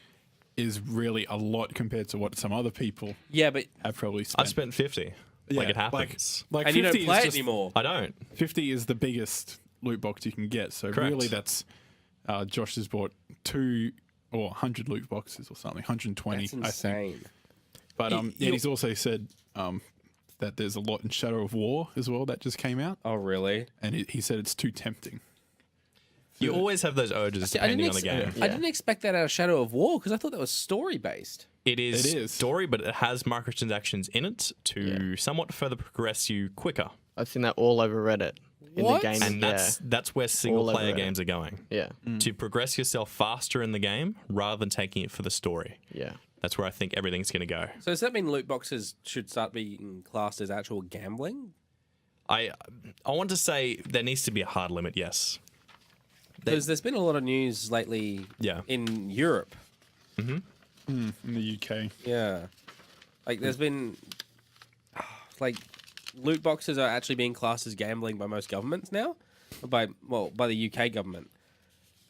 Speaker 2: is really a lot compared to what some other people
Speaker 3: Yeah, but
Speaker 2: have probably
Speaker 1: I
Speaker 2: spent.
Speaker 1: spent 50. Like it happens.
Speaker 2: Like
Speaker 3: and you don't
Speaker 2: 50
Speaker 3: play
Speaker 2: is
Speaker 3: it
Speaker 2: just,
Speaker 3: anymore.
Speaker 1: I don't.
Speaker 2: 50 is the biggest loot box you can get. So
Speaker 1: Correct.
Speaker 2: really, that's Josh has bought 100 loot boxes or something, 120,
Speaker 3: That's
Speaker 2: I think.
Speaker 3: insane.
Speaker 2: But
Speaker 1: You-
Speaker 2: he's also said that there's a lot in Shadow of War as well that just came out,
Speaker 3: Oh, really?
Speaker 2: and he said it's too tempting.
Speaker 1: You always have those urges
Speaker 3: See, I
Speaker 1: depending on
Speaker 3: didn't,
Speaker 1: the game.
Speaker 3: I didn't expect that out of Shadow of War because I thought that was story based.
Speaker 1: It is,
Speaker 2: It is.
Speaker 1: story, but it has microtransactions in it to somewhat further progress you quicker.
Speaker 4: I've seen that all over Reddit. In
Speaker 3: What?
Speaker 4: the game.
Speaker 1: And that's where single
Speaker 4: over
Speaker 1: player
Speaker 4: it.
Speaker 1: games are going.
Speaker 4: Yeah.
Speaker 1: To progress yourself faster in the game rather than taking it for the story.
Speaker 4: Yeah.
Speaker 1: That's where I think everything's going to go.
Speaker 3: So does that mean loot boxes should start being classed as actual gambling?
Speaker 1: I want to say there needs to be a hard limit, yes.
Speaker 3: Because there's been a lot of news lately
Speaker 1: Yeah.
Speaker 3: in Europe.
Speaker 2: In the UK.
Speaker 3: Yeah. Like there's been like loot boxes are actually being classed as gambling by most governments now. By the UK government.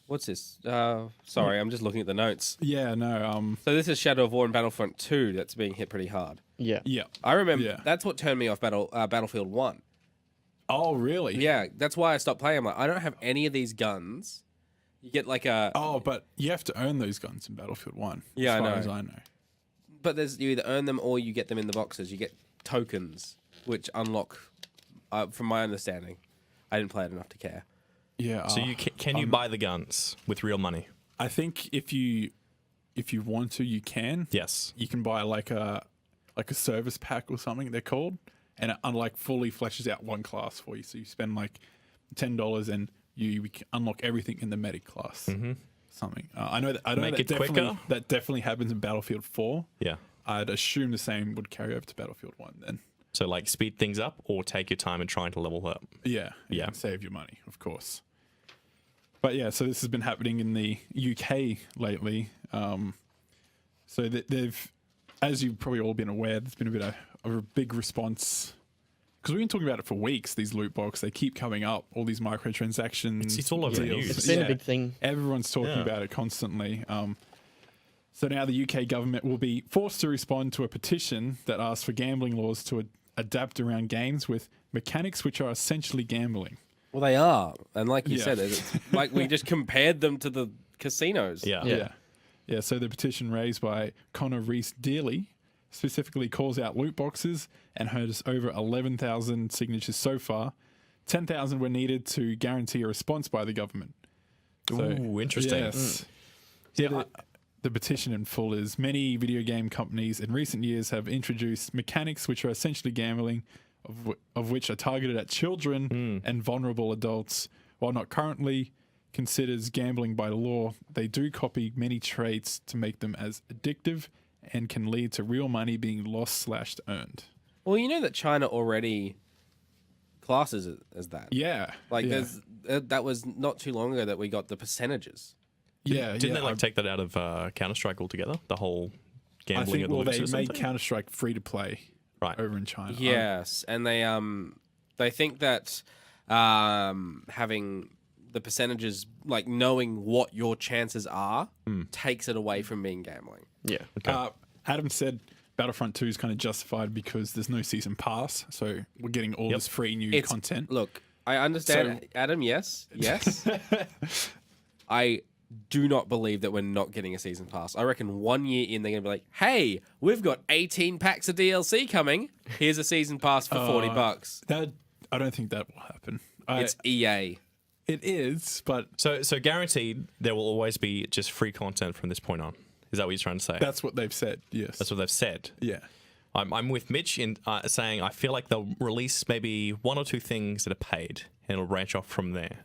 Speaker 3: What's this? Sorry, I'm just looking at the notes.
Speaker 2: Yeah, no,
Speaker 3: So this is Shadow of War and Battlefront 2 that's being hit pretty hard.
Speaker 4: Yeah.
Speaker 2: yeah.
Speaker 3: I remember
Speaker 2: Yeah.
Speaker 3: that's what turned me off Battlefield 1.
Speaker 2: Oh, really?
Speaker 3: Yeah, that's why I stopped playing. I'm like, I don't have any of these guns. You get like a
Speaker 2: Oh, but you have to earn those guns in Battlefield 1.
Speaker 3: Yeah,
Speaker 2: as
Speaker 3: I
Speaker 2: far
Speaker 3: know.
Speaker 2: as I know.
Speaker 3: but there's you either earn them or you get them in the boxes. You get tokens which unlock from my understanding. I didn't play it enough to care.
Speaker 2: Yeah.
Speaker 1: So you can you buy the guns with real money?
Speaker 2: I think if you want to, you can.
Speaker 1: Yes.
Speaker 2: You can buy like a service pack or something they're called, and it fully fleshes out one class for you. So you spend like $10 and you can unlock everything in the medic class. Something. I know that
Speaker 1: Make it quicker?
Speaker 2: that definitely happens in Battlefield 4.
Speaker 1: Yeah.
Speaker 2: I'd assume the same would carry over to Battlefield 1 then.
Speaker 1: So like speed things up or take your time in trying to level up.
Speaker 2: Yeah, you
Speaker 1: Yeah.
Speaker 2: can save your money, of course. But yeah, so this has been happening in the UK lately. So they've, as you've probably all been aware, there's been a bit of a big response. Because we've been talking about it for weeks, these loot box. They keep coming up, all these microtransactions.
Speaker 1: It's all over the
Speaker 2: deals.
Speaker 1: news.
Speaker 4: It's been a big thing.
Speaker 2: Everyone's talking
Speaker 1: Yeah.
Speaker 2: about it constantly. So now the UK government will be forced to respond to a petition that asks for gambling laws to adapt around games with mechanics which are essentially gambling.
Speaker 3: Well, they are, and like you
Speaker 2: Yeah.
Speaker 3: said, it's like we just compared them to the casinos.
Speaker 1: Yeah.
Speaker 2: Yeah. So the petition raised by Connor Reese Dearly specifically calls out loot boxes and has over 11,000 signatures so far. 10,000 were needed to guarantee a response by the government.
Speaker 1: Ooh, interesting.
Speaker 2: Yes. Yeah, the petition in full is many video game companies in recent years have introduced mechanics which are essentially gambling, of which are targeted at children and vulnerable adults. While not currently considered gambling by law, they do copy many traits to make them as addictive and can lead to real money being lost/earned.
Speaker 3: Well, you know that China already classes it as that.
Speaker 2: Yeah.
Speaker 3: Like
Speaker 2: yeah.
Speaker 3: there's that was not too long ago that we got the percentages.
Speaker 1: Didn't they like take that out of Counter-Strike altogether? The whole
Speaker 2: I
Speaker 1: gambling
Speaker 2: think,
Speaker 1: of the
Speaker 2: well,
Speaker 1: loot
Speaker 2: they
Speaker 1: system
Speaker 2: made
Speaker 1: thing?
Speaker 2: Counter-Strike free to play
Speaker 1: Right.
Speaker 2: over in China.
Speaker 3: Yes, and they think that having the percentages, like knowing what your chances are, takes it away from being gambling.
Speaker 4: Yeah.
Speaker 2: Adam said Battlefront 2 is kind of justified because there's no season pass, so we're getting all this free new content.
Speaker 3: Look, I understand, Adam. Yes. I do not believe that we're not getting a season pass. I reckon 1 year in, they're going to be like, hey, we've got 18 packs of DLC coming. Here's a season pass for $40.
Speaker 2: That I don't think that will happen.
Speaker 3: It's EA.
Speaker 2: It is, but
Speaker 1: So guaranteed there will always be just free content from this point on. Is that what you're trying to say?
Speaker 2: that's what they've said. Yes.
Speaker 1: That's what they've said.
Speaker 2: yeah.
Speaker 1: I'm with Mitch in saying I feel like they'll release maybe one or two things that are paid and it'll branch off from there.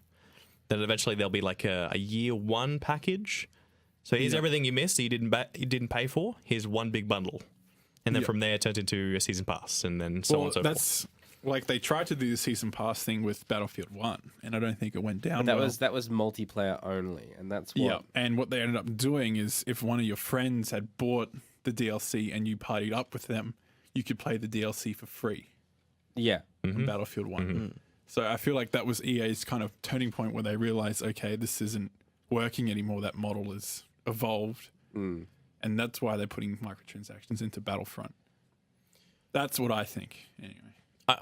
Speaker 1: Then eventually there'll be like a year one package. So here's everything you missed that you didn't pay for. Here's one big bundle, and then from there it turns into a season pass, and then so on and so forth.
Speaker 2: That's like they tried to do the season pass thing with Battlefield 1, and I don't think it went down.
Speaker 3: That
Speaker 2: well.
Speaker 3: was multiplayer only, and that's what.
Speaker 2: Yeah, and what they ended up doing is if one of your friends had bought the DLC and you partied up with them, you could play the DLC for free
Speaker 3: Yeah.
Speaker 2: on Battlefield 1. So I feel like that was EA's kind of turning point where they realized, okay, this isn't working anymore. That model has evolved. And that's why they're putting microtransactions into Battlefront. That's what I think, anyway.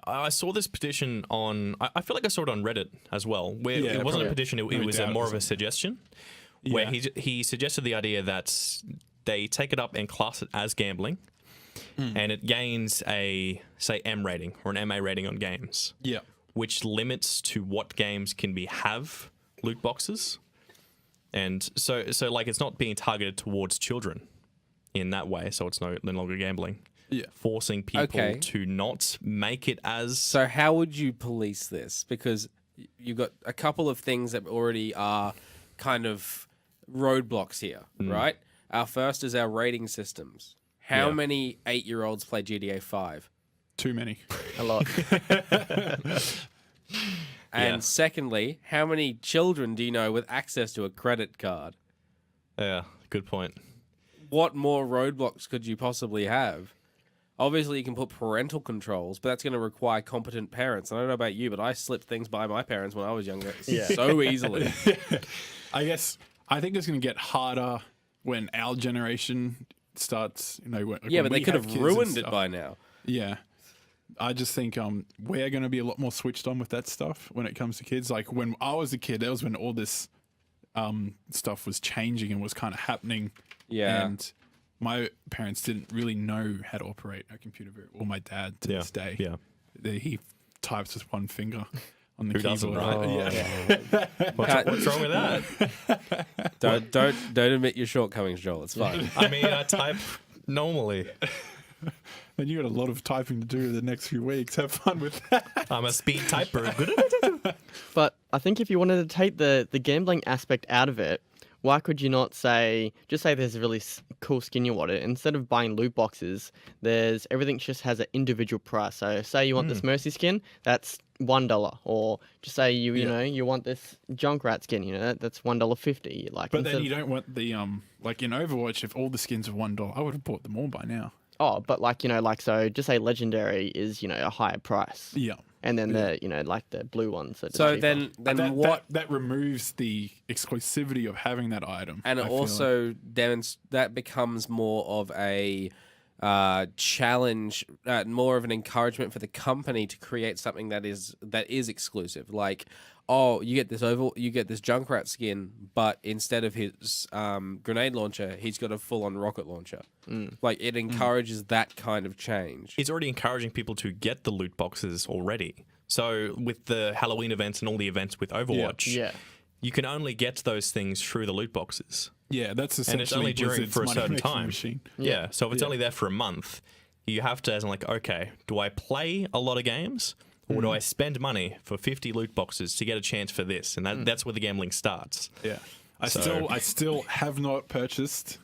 Speaker 1: I saw this petition on. I feel like I saw it on Reddit as well, where
Speaker 2: Yeah,
Speaker 1: it wasn't a
Speaker 2: probably.
Speaker 1: petition; it
Speaker 2: No
Speaker 1: was
Speaker 2: doubt it
Speaker 1: more of a
Speaker 2: wasn't.
Speaker 1: suggestion, where
Speaker 2: Yeah.
Speaker 1: he suggested the idea that they take it up and class it as gambling, and it gains a say M rating or an MA rating on games,
Speaker 2: Yeah.
Speaker 1: which limits to what games can have loot boxes, and so like it's not being targeted towards children in that way, so it's no longer gambling.
Speaker 2: Yeah.
Speaker 1: Forcing people
Speaker 3: Okay.
Speaker 1: to not make it as
Speaker 3: So how would you police this? Because you've got a couple of things that already are kind of roadblocks here, right? Our first is our rating systems. How
Speaker 1: Yeah.
Speaker 3: many 8-year-olds play GTA 5?
Speaker 2: Too many.
Speaker 4: A lot.
Speaker 3: And
Speaker 1: Yeah.
Speaker 3: secondly, how many children do you know with access to a credit card?
Speaker 1: Yeah, good point.
Speaker 3: What more roadblocks could you possibly have? Obviously, you can put parental controls, but that's going to require competent parents. I don't know about you, but I slipped things by my parents when I was younger so easily.
Speaker 2: I think it's going to get harder when our generation starts,
Speaker 3: Yeah,
Speaker 2: when
Speaker 3: but they
Speaker 2: we
Speaker 3: could have
Speaker 2: kids and
Speaker 3: ruined it
Speaker 2: stuff.
Speaker 3: by now.
Speaker 2: Yeah. I just think we're going to be a lot more switched on with that stuff when it comes to kids. Like when I was a kid, that was when all this stuff was changing and was kind of happening.
Speaker 3: Yeah.
Speaker 2: And my parents didn't really know how to operate a computer very well. My dad to this day.
Speaker 1: Yeah.
Speaker 2: He types with one finger on the
Speaker 1: Who
Speaker 2: keyboard.
Speaker 1: doesn't, right?
Speaker 2: Yeah.
Speaker 1: What's wrong with that?
Speaker 3: Don't admit your shortcomings, Joel. It's fine.
Speaker 1: I mean, I type normally.
Speaker 2: And you got a lot of typing to do the next few weeks. Have fun with that.
Speaker 1: I'm a speed typer.
Speaker 4: But I think if you wanted to take the gambling aspect out of it, why could you not just say there's a really cool skin you want it? Instead of buying loot boxes, everything just has an individual price. So say you want this Mercy skin, that's $1. Or just say you want this Junkrat skin, that's $1.50. Like,
Speaker 2: But then you don't want the like in Overwatch. If all the skins are $1, I would have bought them all by now.
Speaker 4: Oh, but so just say legendary is a higher price.
Speaker 2: Yeah.
Speaker 4: And then the blue ones. Are
Speaker 3: So
Speaker 4: cheaper.
Speaker 3: then what?
Speaker 2: That removes the exclusivity of having that item.
Speaker 3: And it
Speaker 2: I feel
Speaker 3: also that becomes more of a challenge, more of an encouragement for the company to create something that is exclusive. Like, oh, you get this Junkrat skin, but instead of his grenade launcher, he's got a full-on rocket launcher. Like, it encourages that kind of change.
Speaker 1: It's already encouraging people to get the loot boxes already. So with the Halloween events and all the events with Overwatch,
Speaker 4: Yeah.
Speaker 1: you can only get those things through the loot boxes.
Speaker 2: Yeah, that's essentially
Speaker 1: And it's only during
Speaker 2: Blizzard's
Speaker 1: for a certain
Speaker 2: money-making
Speaker 1: time.
Speaker 2: machine.
Speaker 1: Yeah. So if it's only there for a month, you have to, as in like, okay, do I play a lot of games or do I spend money for 50 loot boxes to get a chance for this? And that's where the gambling starts.
Speaker 2: Yeah. I
Speaker 1: So-
Speaker 2: still have not purchased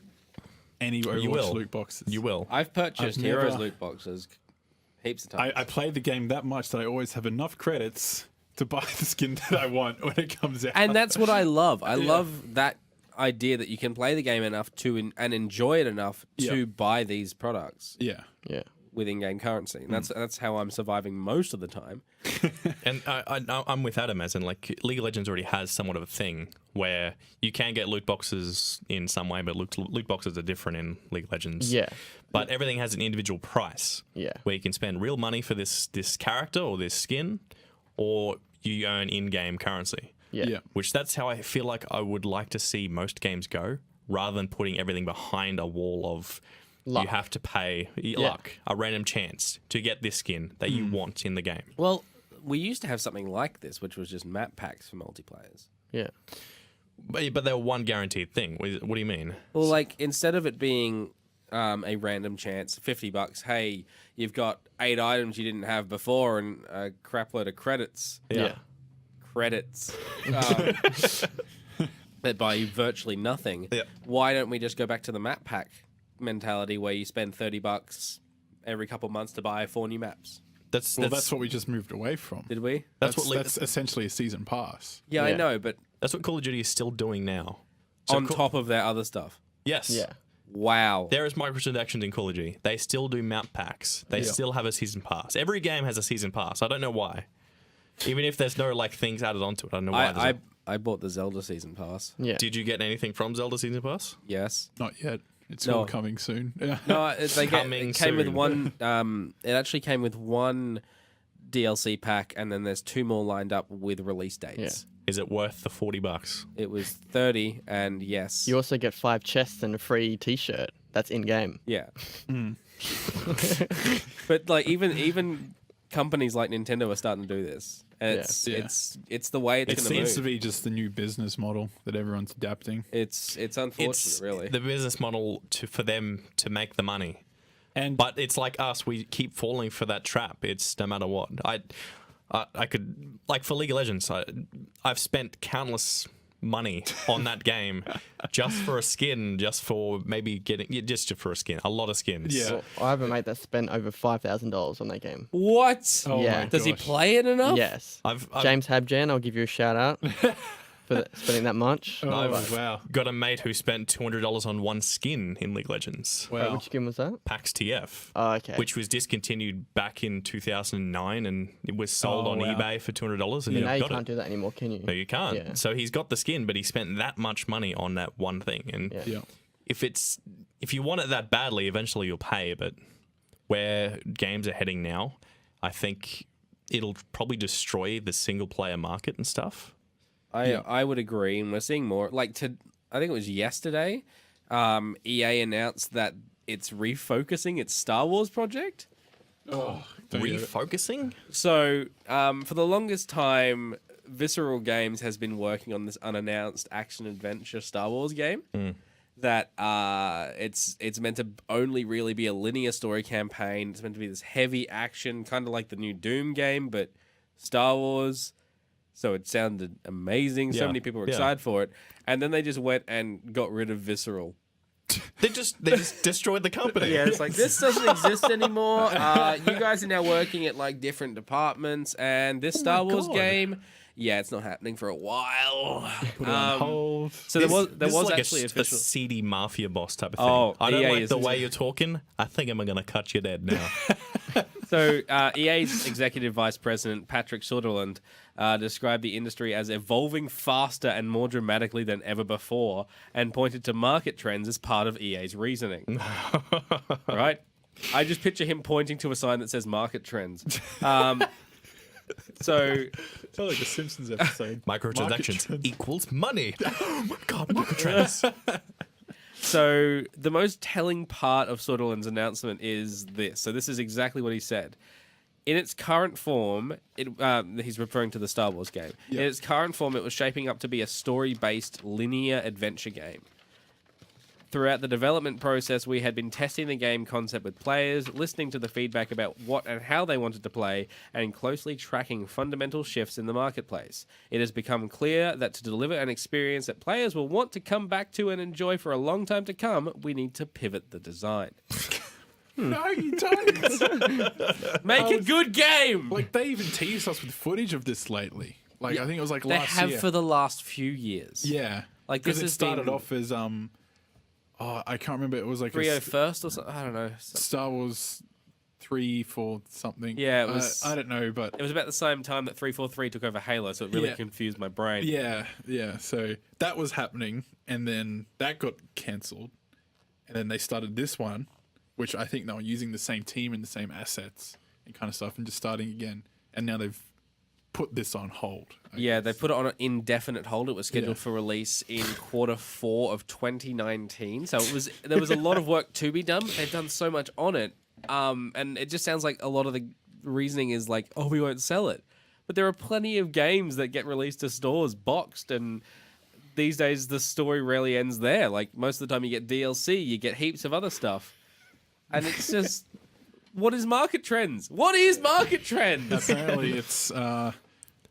Speaker 2: any Overwatch
Speaker 1: will.
Speaker 2: loot boxes.
Speaker 1: You will.
Speaker 3: I've purchased
Speaker 2: I've
Speaker 3: Heroes
Speaker 2: never-
Speaker 3: loot boxes heaps of times.
Speaker 2: I play the game that much that I always have enough credits to buy the skin that I want when it comes out.
Speaker 3: And that's what I love. I love that idea that you can play the game enough and enjoy it enough to buy these products
Speaker 2: yeah.
Speaker 4: Yeah.
Speaker 3: with in-game currency. And that's how I'm surviving most of the time.
Speaker 1: And I'm with Adam, as in like League of Legends already has somewhat of a thing where you can get loot boxes in some way, but loot boxes are different in League of Legends.
Speaker 4: Yeah.
Speaker 1: But everything has an individual price.
Speaker 4: Yeah.
Speaker 1: Where you can spend real money for this character or this skin, or you earn in-game currency.
Speaker 4: Yeah.
Speaker 2: Yeah.
Speaker 1: Which that's how I feel like I would like to see most games go, rather than putting everything behind a wall of
Speaker 4: Luck.
Speaker 1: you have to pay luck, a random chance to get this skin that you want in the game.
Speaker 3: Well, we used to have something like this, which was just map packs for multiplayers.
Speaker 4: Yeah.
Speaker 1: But they're one guaranteed thing. What do you mean?
Speaker 3: Well, like, instead of it being a random chance, $50, hey, you've got 8 items you didn't have before and a crap load of credits.
Speaker 4: Yeah.
Speaker 3: Credits. That buy you virtually nothing.
Speaker 1: Yeah.
Speaker 3: Why don't we just go back to the map pack mentality where you spend $30 every couple months to buy 4 new maps?
Speaker 1: That's
Speaker 2: That's what we just moved away from.
Speaker 3: Did we?
Speaker 2: That's essentially a season pass.
Speaker 3: Yeah, I
Speaker 4: Yeah.
Speaker 3: know, but
Speaker 1: that's what Call of Duty is still doing now. So
Speaker 3: on top of their other stuff.
Speaker 1: yes,
Speaker 4: Yeah.
Speaker 3: Wow.
Speaker 1: there is microtransactions in Call of Duty. They still do map packs. They still have a season pass. Every game has a season pass. I don't know why. Even if there's no like things added onto it, I don't know why.
Speaker 3: I bought the Zelda season pass.
Speaker 4: Yeah.
Speaker 1: Did you get anything from Zelda season pass?
Speaker 3: Yes.
Speaker 2: Not yet. It's
Speaker 3: No.
Speaker 2: all coming soon. Yeah.
Speaker 3: No, it came with
Speaker 1: soon.
Speaker 3: one. It actually came with one DLC pack, and then there's 2 more lined up with release dates.
Speaker 1: Is it worth the $40?
Speaker 3: It was 30, and yes,
Speaker 4: You also get 5 chests and a free T-shirt. That's in game.
Speaker 3: yeah. But like even companies like Nintendo are starting to do this, and
Speaker 2: Yeah.
Speaker 3: it's the way it's
Speaker 2: It
Speaker 3: going
Speaker 2: seems
Speaker 3: to
Speaker 2: to
Speaker 3: move.
Speaker 2: be just the new business model that everyone's adapting.
Speaker 3: It's unfortunate, really.
Speaker 1: the business model for them to make the money.
Speaker 2: And
Speaker 1: But it's like us; we keep falling for that trap. It's no matter what. I could like for League of Legends. I've spent countless money on that game just for a skin, just for maybe just for a skin, a lot of skins.
Speaker 2: Yeah.
Speaker 4: Well, I have a mate that spent over $5,000 on that game.
Speaker 3: What?
Speaker 2: oh
Speaker 4: Yeah.
Speaker 2: my
Speaker 3: Does he
Speaker 2: gosh.
Speaker 3: play it enough?
Speaker 4: Yes.
Speaker 1: I've
Speaker 4: James Habjan, I'll give you a shout out for spending that much.
Speaker 2: Oh,
Speaker 1: I've
Speaker 2: wow.
Speaker 1: got a mate who spent $200 on one skin in League of Legends,
Speaker 2: Wow.
Speaker 4: Which game was that?
Speaker 1: PAX TF.
Speaker 4: Oh, okay.
Speaker 1: Which was discontinued back in 2009, and it was sold
Speaker 2: Oh,
Speaker 1: on
Speaker 2: wow.
Speaker 1: eBay for $200, and
Speaker 4: now
Speaker 1: he
Speaker 4: you
Speaker 1: got
Speaker 4: can't
Speaker 1: it.
Speaker 4: do that anymore, can you?
Speaker 1: No, you can't.
Speaker 4: Yeah.
Speaker 1: So he's got the skin, but he spent that much money on that one thing. And
Speaker 4: Yeah.
Speaker 2: Yeah.
Speaker 1: if you want it that badly, eventually you'll pay. But where games are heading now, I think it'll probably destroy the single player market and stuff.
Speaker 3: I would agree, and we're seeing more. Like I think it was yesterday, EA announced that it's refocusing its Star Wars project.
Speaker 2: Oh, don't get it.
Speaker 1: Refocusing?
Speaker 3: So for the longest time, Visceral Games has been working on this unannounced action adventure Star Wars game. That it's meant to only really be a linear story campaign. It's meant to be this heavy action, kind of like the new Doom game, but Star Wars. So it sounded amazing. So
Speaker 1: Yeah.
Speaker 3: many people were
Speaker 1: Yeah.
Speaker 3: excited for it, and then they just went and got rid of Visceral.
Speaker 1: They just destroyed the company.
Speaker 3: Yeah, it's like this doesn't exist anymore. You guys are now working at like different departments, and this Star Wars
Speaker 1: God.
Speaker 3: game, yeah, it's not happening for a while.
Speaker 2: Put it on hold.
Speaker 3: So there was
Speaker 1: This is like
Speaker 3: actually
Speaker 1: a
Speaker 3: official.
Speaker 1: seedy mafia boss type of thing.
Speaker 3: Oh,
Speaker 1: I don't
Speaker 3: EA
Speaker 1: like
Speaker 3: is-
Speaker 1: the way you're talking. I think I'm going to cut you dead now.
Speaker 3: So EA's executive vice president Patrick Sutherland described the industry as evolving faster and more dramatically than ever before, and pointed to market trends as part of EA's reasoning. Right? I just picture him pointing to a sign that says market trends. So
Speaker 2: It's like a Simpsons episode.
Speaker 1: Microtransactions equals money. Oh my god, microtrans.
Speaker 3: So the most telling part of Soderlund's announcement is this. So this is exactly what he said. In its current form, he's referring to the Star Wars game.
Speaker 2: Yep.
Speaker 3: In its current form, it was shaping up to be a story-based linear adventure game. Throughout the development process, we had been testing the game concept with players, listening to the feedback about what and how they wanted to play, and closely tracking fundamental shifts in the marketplace. It has become clear that to deliver an experience that players will want to come back to and enjoy for a long time to come, we need to pivot the design.
Speaker 2: No, you don't.
Speaker 3: Make a good game!
Speaker 2: Like, they even teased us with footage of this lately. Like, I think it was like
Speaker 3: They
Speaker 2: last
Speaker 3: have
Speaker 2: year.
Speaker 3: for the last few years.
Speaker 2: Yeah.
Speaker 3: Like,
Speaker 2: because
Speaker 3: this
Speaker 2: it
Speaker 3: has
Speaker 2: started
Speaker 3: been-
Speaker 2: off as, I can't remember. It was like
Speaker 3: 301st or something? I don't know.
Speaker 2: Star Wars 3 for something.
Speaker 3: Yeah, it was-
Speaker 2: I don't know, but
Speaker 3: It was about the same time that 343 took over Halo, so it really
Speaker 2: Yeah.
Speaker 3: confused my brain.
Speaker 2: yeah. So that was happening, and then that got cancelled, and then they started this one, which I think they were using the same team and the same assets and kind of stuff, and just starting again. And now they've put this on hold. I
Speaker 3: Yeah,
Speaker 2: guess.
Speaker 3: they put it on an indefinite hold. It was scheduled
Speaker 2: Yeah.
Speaker 3: for release in Q4 of 2019. So there was a lot of work to be done, but they've done so much on it. And it just sounds like a lot of the reasoning is like, oh, we won't sell it. But there are plenty of games that get released to stores boxed, and these days the story rarely ends there. Like, most of the time you get DLC, you get heaps of other stuff. And it's just, what is market trends? What is market trends?
Speaker 2: Apparently, it's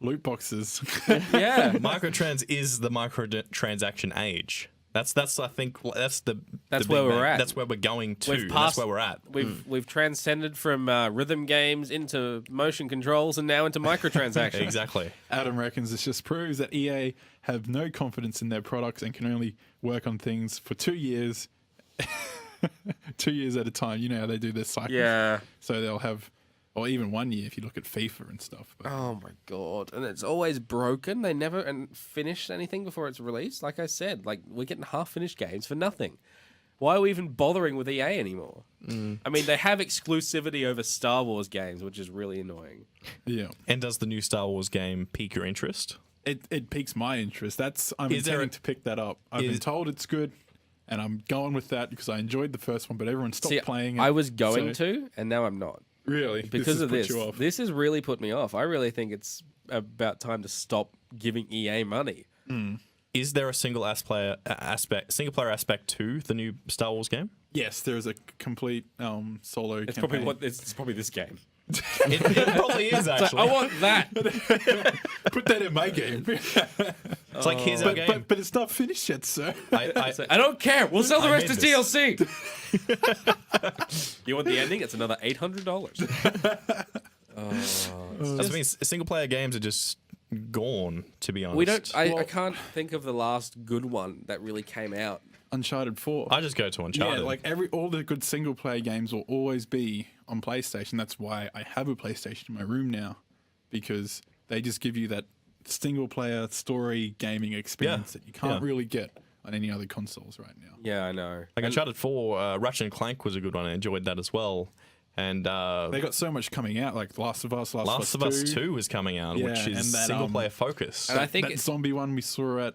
Speaker 2: loot boxes.
Speaker 3: Yeah.
Speaker 1: Microtrans is the microtransaction age. That's I think that's the
Speaker 3: That's
Speaker 1: the
Speaker 3: where
Speaker 1: big
Speaker 3: we're
Speaker 1: bang.
Speaker 3: at.
Speaker 1: That's where we're going to.
Speaker 3: We've
Speaker 1: and
Speaker 3: passed-
Speaker 1: that's where we're at.
Speaker 3: We've transcended from rhythm games into motion controls and now into microtransactions.
Speaker 1: Exactly.
Speaker 2: Adam reckons this just proves that EA have no confidence in their products and can only work on things for 2 years, 2 years at a time. You know how they do their cycles.
Speaker 3: Yeah.
Speaker 2: So they'll have, or even 1 year if you look at FIFA and stuff. But
Speaker 3: Oh my god! And it's always broken. They never finish anything before it's released. Like I said, like we're getting half-finished games for nothing. Why are we even bothering with EA anymore? I mean, they have exclusivity over Star Wars games, which is really annoying.
Speaker 2: yeah,
Speaker 1: And does the new Star Wars game pique your interest?
Speaker 2: it piques my interest. I'm
Speaker 1: Is there
Speaker 2: intending
Speaker 1: a-
Speaker 2: to pick that up. I've been told it's good, and I'm going with that because I enjoyed the first one, but everyone stopped
Speaker 3: See,
Speaker 2: playing it.
Speaker 3: I was going
Speaker 2: so-
Speaker 3: to, and now I'm not.
Speaker 2: Really?
Speaker 3: Because of
Speaker 2: put
Speaker 3: this.
Speaker 2: you off.
Speaker 3: This has really put me off. I really think it's about time to stop giving EA money.
Speaker 1: Is there a single player aspect to the new Star Wars game?
Speaker 2: Yes, there is a complete solo
Speaker 3: It's
Speaker 2: campaign.
Speaker 3: probably this game.
Speaker 1: It probably is actually.
Speaker 3: I want that.
Speaker 2: Put that in my game.
Speaker 1: It's like here's our game.
Speaker 2: but it's not finished yet, sir.
Speaker 3: I don't care. We'll sell the
Speaker 1: I
Speaker 3: rest
Speaker 1: made
Speaker 3: as
Speaker 1: this.
Speaker 3: DLC. You want the ending? It's another $800.
Speaker 1: That's mean single player games are just gone. To be honest,
Speaker 3: We don't. I can't think of the last good one that really came out.
Speaker 2: Uncharted 4.
Speaker 1: I just go to Uncharted.
Speaker 2: Yeah, like all the good single player games will always be on PlayStation. That's why I have a PlayStation in my room now, because they just give you that single player story gaming experience that you can't really get on any other consoles right now.
Speaker 3: Yeah, I know.
Speaker 1: Like Uncharted 4, Ratchet and Clank was a good one. I enjoyed that as well. And
Speaker 2: They got so much coming out, like Last of Us,
Speaker 1: Last of Us 2 is coming out,
Speaker 2: Yeah,
Speaker 1: which
Speaker 2: and
Speaker 1: is
Speaker 2: that,
Speaker 1: single player focused.
Speaker 3: And I think
Speaker 2: that zombie one we saw at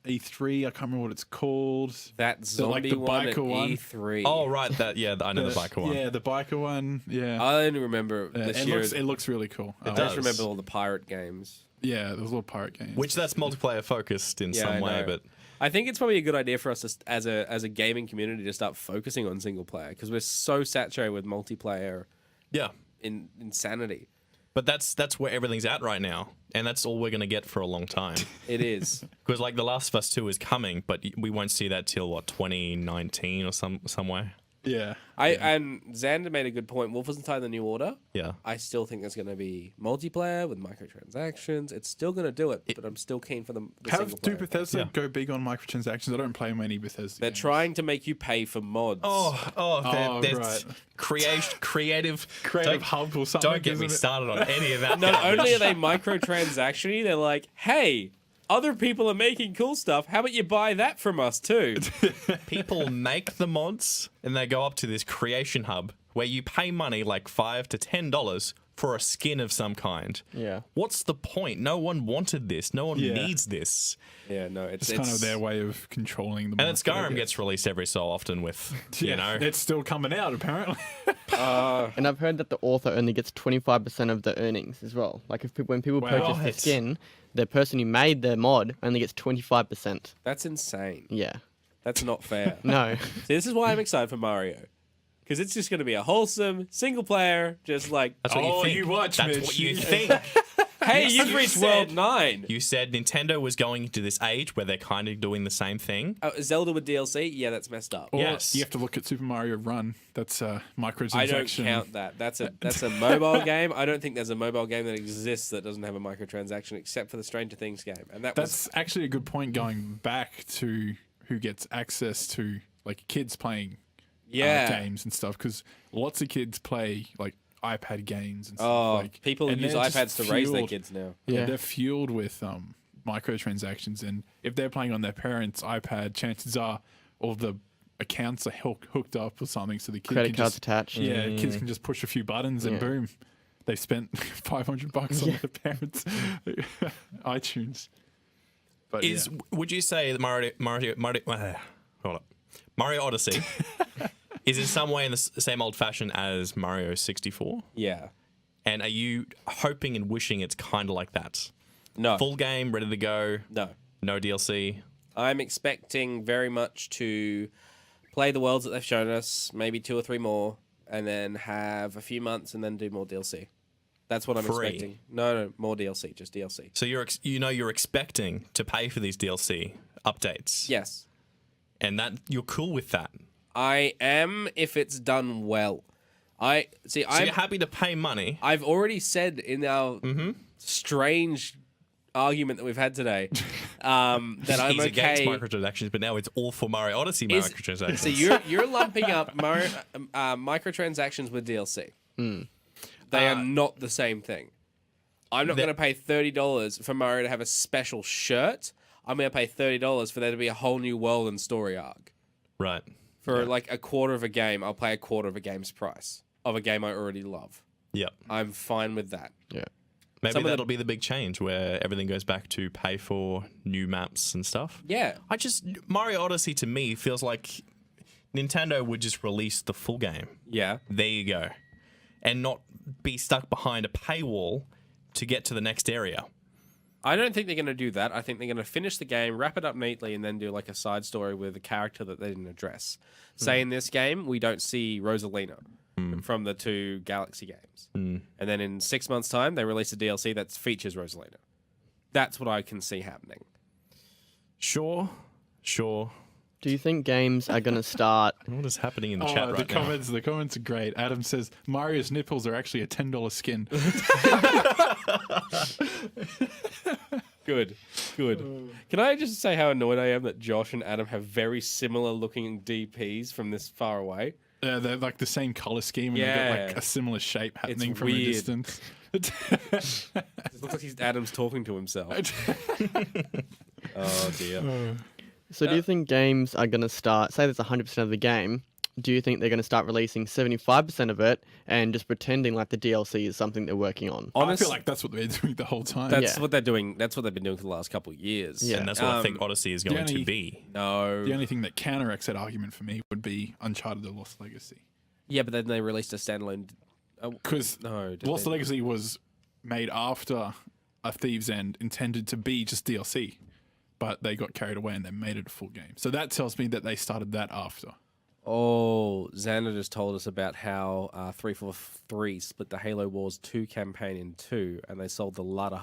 Speaker 2: E3. I can't remember what it's called.
Speaker 3: that zombie
Speaker 2: the
Speaker 3: one at
Speaker 2: biker one.
Speaker 3: E3.
Speaker 1: Oh right, I know the biker one.
Speaker 2: Yeah, the biker one. Yeah,
Speaker 3: I only remember
Speaker 2: Yeah,
Speaker 3: this
Speaker 2: it
Speaker 3: year.
Speaker 2: looks it looks really cool.
Speaker 3: I
Speaker 1: does.
Speaker 3: just remember all the pirate games.
Speaker 2: Yeah, there was a little pirate games.
Speaker 1: Which that's multiplayer focused in
Speaker 3: Yeah,
Speaker 1: some
Speaker 3: I
Speaker 1: way,
Speaker 3: know.
Speaker 1: but
Speaker 3: I think it's probably a good idea for us to, as a gaming community to start focusing on single player because we're so saturated with multiplayer
Speaker 1: yeah.
Speaker 3: insanity.
Speaker 1: But that's where everything's at right now, and that's all we're gonna get for a long time.
Speaker 3: It is.
Speaker 1: Because like The Last of Us 2 is coming, but we won't see that till what 2019 or some way.
Speaker 2: yeah,
Speaker 3: And Xander made a good point. Wolfenstein: The New Order.
Speaker 1: Yeah.
Speaker 3: I still think there's going to be multiplayer with microtransactions. It's still going to do it, but I'm still keen for the
Speaker 2: have
Speaker 3: single
Speaker 2: do
Speaker 3: player.
Speaker 2: Bethesda
Speaker 1: Yeah.
Speaker 2: go big on microtransactions? I don't play many Bethesda.
Speaker 3: They're
Speaker 2: games.
Speaker 3: trying to make you pay for mods.
Speaker 1: There's
Speaker 2: right.
Speaker 1: creative
Speaker 2: Creative
Speaker 1: don't-
Speaker 2: hub or something.
Speaker 1: Don't get me
Speaker 2: isn't it?
Speaker 1: started on any of that.
Speaker 3: Not
Speaker 1: garbage.
Speaker 3: only are they microtransactiony, they're like, hey, other people are making cool stuff. How about you buy that from us too?
Speaker 1: People make the mods and they go up to this creation hub where you pay money like $5 to $10 for a skin of some kind.
Speaker 4: Yeah.
Speaker 1: What's the point? No one wanted this. No one
Speaker 2: Yeah.
Speaker 1: needs this.
Speaker 3: Yeah, no, it's
Speaker 2: It's kind of their way of controlling the
Speaker 1: And then
Speaker 2: market, I
Speaker 1: Skyrim
Speaker 2: guess.
Speaker 1: gets released every so often with, you know.
Speaker 2: It's still coming out, apparently.
Speaker 4: And I've heard that the author only gets 25% of the earnings as well. Like when people
Speaker 2: Wow.
Speaker 4: purchase the
Speaker 1: What?
Speaker 4: skin, the person who made the mod only gets 25%.
Speaker 3: That's insane.
Speaker 4: Yeah.
Speaker 3: That's not fair.
Speaker 4: No.
Speaker 3: See, this is why I'm excited for Mario. Because it's just going to be a wholesome, single player, just like,
Speaker 1: That's what you think.
Speaker 2: you watch,
Speaker 1: That's
Speaker 2: Mitch.
Speaker 1: what you think.
Speaker 3: hey, you've
Speaker 1: You
Speaker 3: reached
Speaker 1: said-
Speaker 3: World 9.
Speaker 1: You said Nintendo was going into this age where they're kind of doing the same thing.
Speaker 3: Zelda with DLC? Yeah, that's messed up.
Speaker 2: Or
Speaker 1: Yes.
Speaker 2: you have to look at Super Mario Run. That's microtransaction.
Speaker 3: I don't count that. That's a mobile game. I don't think there's a mobile game that exists that doesn't have a microtransaction except for the Stranger Things game. And
Speaker 2: That's actually a good point going back to who gets access to like kids playing games and stuff, because lots of kids play like iPad games and stuff. Like,
Speaker 3: people
Speaker 2: and
Speaker 3: use
Speaker 2: they're just
Speaker 3: iPads to raise their
Speaker 2: fueled-
Speaker 3: kids now.
Speaker 2: Yeah,
Speaker 4: Yeah.
Speaker 2: they're fueled with microtransactions, and if they're playing on their parents' iPad, chances are all the accounts are hooked up or something, so the kid
Speaker 4: Credit
Speaker 2: can
Speaker 4: cards
Speaker 2: just,
Speaker 4: attached.
Speaker 2: yeah, kids can just push a few buttons and
Speaker 4: Yeah.
Speaker 2: boom, they spent $500 on their parents' iTunes. But
Speaker 1: Would you say that Mario Odyssey is in some way in the same old fashion as Mario 64?
Speaker 3: Yeah.
Speaker 1: And are you hoping and wishing it's kind of like that?
Speaker 3: No.
Speaker 1: Full game, ready to go,
Speaker 3: No.
Speaker 1: no DLC.
Speaker 3: I'm expecting very much to play the worlds that they've shown us, maybe 2 or 3 more, and then have a few months and then do more DLC. That's what I'm
Speaker 1: Free?
Speaker 3: expecting. No, more DLC, just DLC.
Speaker 1: So you're expecting to pay for these DLC updates.
Speaker 3: Yes.
Speaker 1: And that you're cool with that.
Speaker 3: I am if it's done well.
Speaker 1: So you're happy to pay money.
Speaker 3: I've already said in our strange argument that we've had today that I'm
Speaker 1: He's against
Speaker 3: okay.
Speaker 1: microtransactions, but now it's all for Mario Odyssey
Speaker 3: Is-
Speaker 1: microtransactions.
Speaker 3: So you're lumping up microtransactions with DLC. They are not the same thing. I'm not going to pay $30 for Mario to have a special shirt. I'm going to pay $30 for there to be a whole new world and story arc.
Speaker 1: Right.
Speaker 3: For like a quarter of a game, I'll pay a quarter of a game's price of a game I already love.
Speaker 1: Yep.
Speaker 3: I'm fine with that.
Speaker 4: Yeah.
Speaker 1: Maybe
Speaker 3: Some of
Speaker 1: that'll be the big change where everything goes back to pay for new maps and stuff.
Speaker 3: Yeah.
Speaker 1: Mario Odyssey to me feels like Nintendo would just release the full game.
Speaker 3: Yeah.
Speaker 1: There you go. And not be stuck behind a paywall to get to the next area.
Speaker 3: I don't think they're going to do that. I think they're going to finish the game, wrap it up neatly, and then do like a side story with a character that they didn't address. Say in this game, we don't see Rosalina from the 2 Galaxy games. And then in 6 months' time, they release a DLC that features Rosalina. That's what I can see happening.
Speaker 1: Sure.
Speaker 4: Do you think games are going to start?
Speaker 1: What is happening in the chat right
Speaker 2: the
Speaker 1: now?
Speaker 2: comments, the comments are great. Adam says Mario's nipples are actually a $10 skin.
Speaker 3: Good. Can I just say how annoyed I am that Josh and Adam have very similar looking DPs from this far away?
Speaker 2: They're like the same color scheme, and they've got like
Speaker 3: Yeah.
Speaker 2: a similar shape happening from a
Speaker 3: weird.
Speaker 2: distance.
Speaker 3: It looks like Adam's talking to himself. Oh dear.
Speaker 4: So do you think games are going to start? Say there's 100% of the game. Do you think they're going to start releasing 75% of it and just pretending like the DLC is something they're working on?
Speaker 2: I feel like that's what they're doing the whole time.
Speaker 3: That's
Speaker 4: Yeah.
Speaker 3: what they're doing. That's what they've been doing for the last couple of years.
Speaker 4: Yeah.
Speaker 1: And that's what I think Odyssey is going to
Speaker 2: only-
Speaker 1: be.
Speaker 3: No.
Speaker 2: The only thing that counteracts that argument for me would be Uncharted: The Lost Legacy.
Speaker 3: Yeah, but then they released a standalone.
Speaker 2: Because
Speaker 3: No. did
Speaker 2: Lost
Speaker 3: they?
Speaker 2: Legacy was made after A Thief's End, intended to be just DLC, but they got carried away and they made it a full game. So that tells me that they started that after.
Speaker 3: Oh, Xander just told us about how 343 split the Halo Wars 2 campaign in 2, and they sold the latter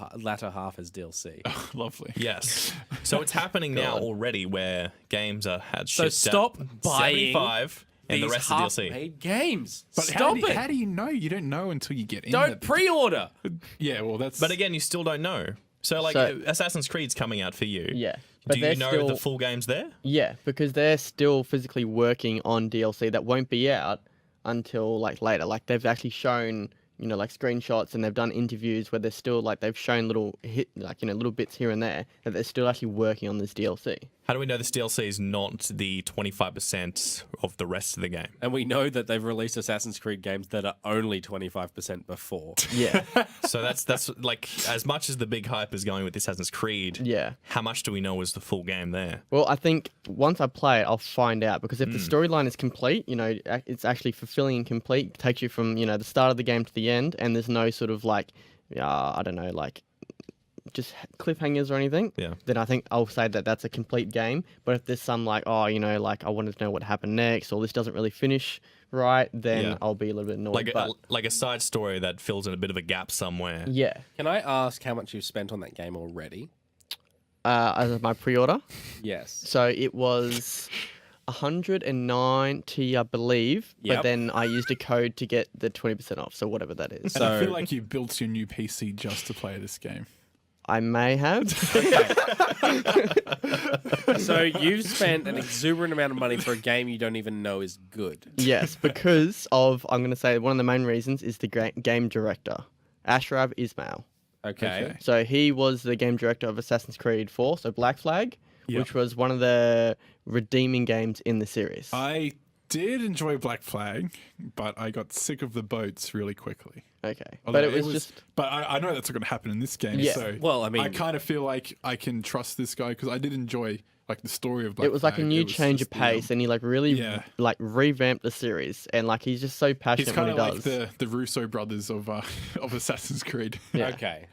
Speaker 3: half as DLC.
Speaker 2: Lovely.
Speaker 1: Yes. So it's happening now already where games are had
Speaker 3: So
Speaker 1: shipped
Speaker 3: stop
Speaker 1: at
Speaker 3: buying
Speaker 1: 75 and the
Speaker 3: These
Speaker 1: rest is DLC.
Speaker 3: half-made games.
Speaker 2: But
Speaker 3: Stop it.
Speaker 2: How do you know? You don't know until you get in.
Speaker 3: Don't
Speaker 2: it.
Speaker 3: pre-order.
Speaker 2: Yeah, well, that's.
Speaker 1: But again, you still don't know. So like
Speaker 4: So-
Speaker 1: Assassin's Creed's coming out for you.
Speaker 4: Yeah. But
Speaker 1: Do
Speaker 4: they're
Speaker 1: you know
Speaker 4: still,
Speaker 1: the full game's there?
Speaker 4: Yeah, because they're still physically working on DLC that won't be out until like later. Like they've actually shown like screenshots, and they've done interviews where they're still like they've shown little little bits here and there that they're still actually working on this DLC.
Speaker 1: How do we know this DLC is not the 25% of the rest of the game?
Speaker 3: And we know that they've released Assassin's Creed games that are only 25% before.
Speaker 4: Yeah,
Speaker 1: So that's like, as much as the big hype is going with Assassin's Creed,
Speaker 4: yeah.
Speaker 1: how much do we know is the full game there?
Speaker 4: Well, I think once I play it, I'll find out, because if the storyline is complete, it's actually fulfilling and complete, takes you from, the start of the game to the end, and there's no sort of like, I don't know, like just cliffhangers or anything,
Speaker 1: Yeah.
Speaker 4: then I think I'll say that that's a complete game. But if there's some like, like I wanted to know what happened next, or this doesn't really finish right, then
Speaker 1: Yeah.
Speaker 4: I'll be a little bit annoyed.
Speaker 1: Like a side story that fills in a bit of a gap somewhere.
Speaker 4: Yeah.
Speaker 3: Can I ask how much you've spent on that game already?
Speaker 4: As my pre-order,
Speaker 3: Yes.
Speaker 4: so it was 190, I believe,
Speaker 3: Yep.
Speaker 4: but then I used a code to get the 20% off, so whatever that is.
Speaker 2: And I
Speaker 3: So-
Speaker 2: feel like you built your new PC just to play this game.
Speaker 4: I may have.
Speaker 3: So you've spent an exuberant amount of money for a game you don't even know is good.
Speaker 4: Yes, because of, I'm going to say one of the main reasons is the game director, Ashraf Ismail.
Speaker 3: Okay.
Speaker 4: So he was the game director of Assassin's Creed 4, so Black Flag,
Speaker 2: Yep.
Speaker 4: which was one of the redeeming games in the series.
Speaker 2: I did enjoy Black Flag, but I got sick of the boats really quickly.
Speaker 4: Okay.
Speaker 2: Although
Speaker 4: But it was just...
Speaker 2: But I know that's not going to happen in this game.
Speaker 4: Yeah.
Speaker 2: So
Speaker 3: Well, I mean-
Speaker 2: I kind of feel like I can trust this guy because I did enjoy like the story of Black
Speaker 4: It was like a
Speaker 2: Flag.
Speaker 4: new
Speaker 2: It was
Speaker 4: change of
Speaker 2: just
Speaker 4: pace, and he like really
Speaker 2: Yeah.
Speaker 4: like revamped the series, and like he's just so passionate
Speaker 2: He's
Speaker 4: what
Speaker 2: kind
Speaker 4: he
Speaker 2: of
Speaker 4: does.
Speaker 2: like the Russo brothers of Assassin's Creed.
Speaker 4: Yeah.
Speaker 3: Okay.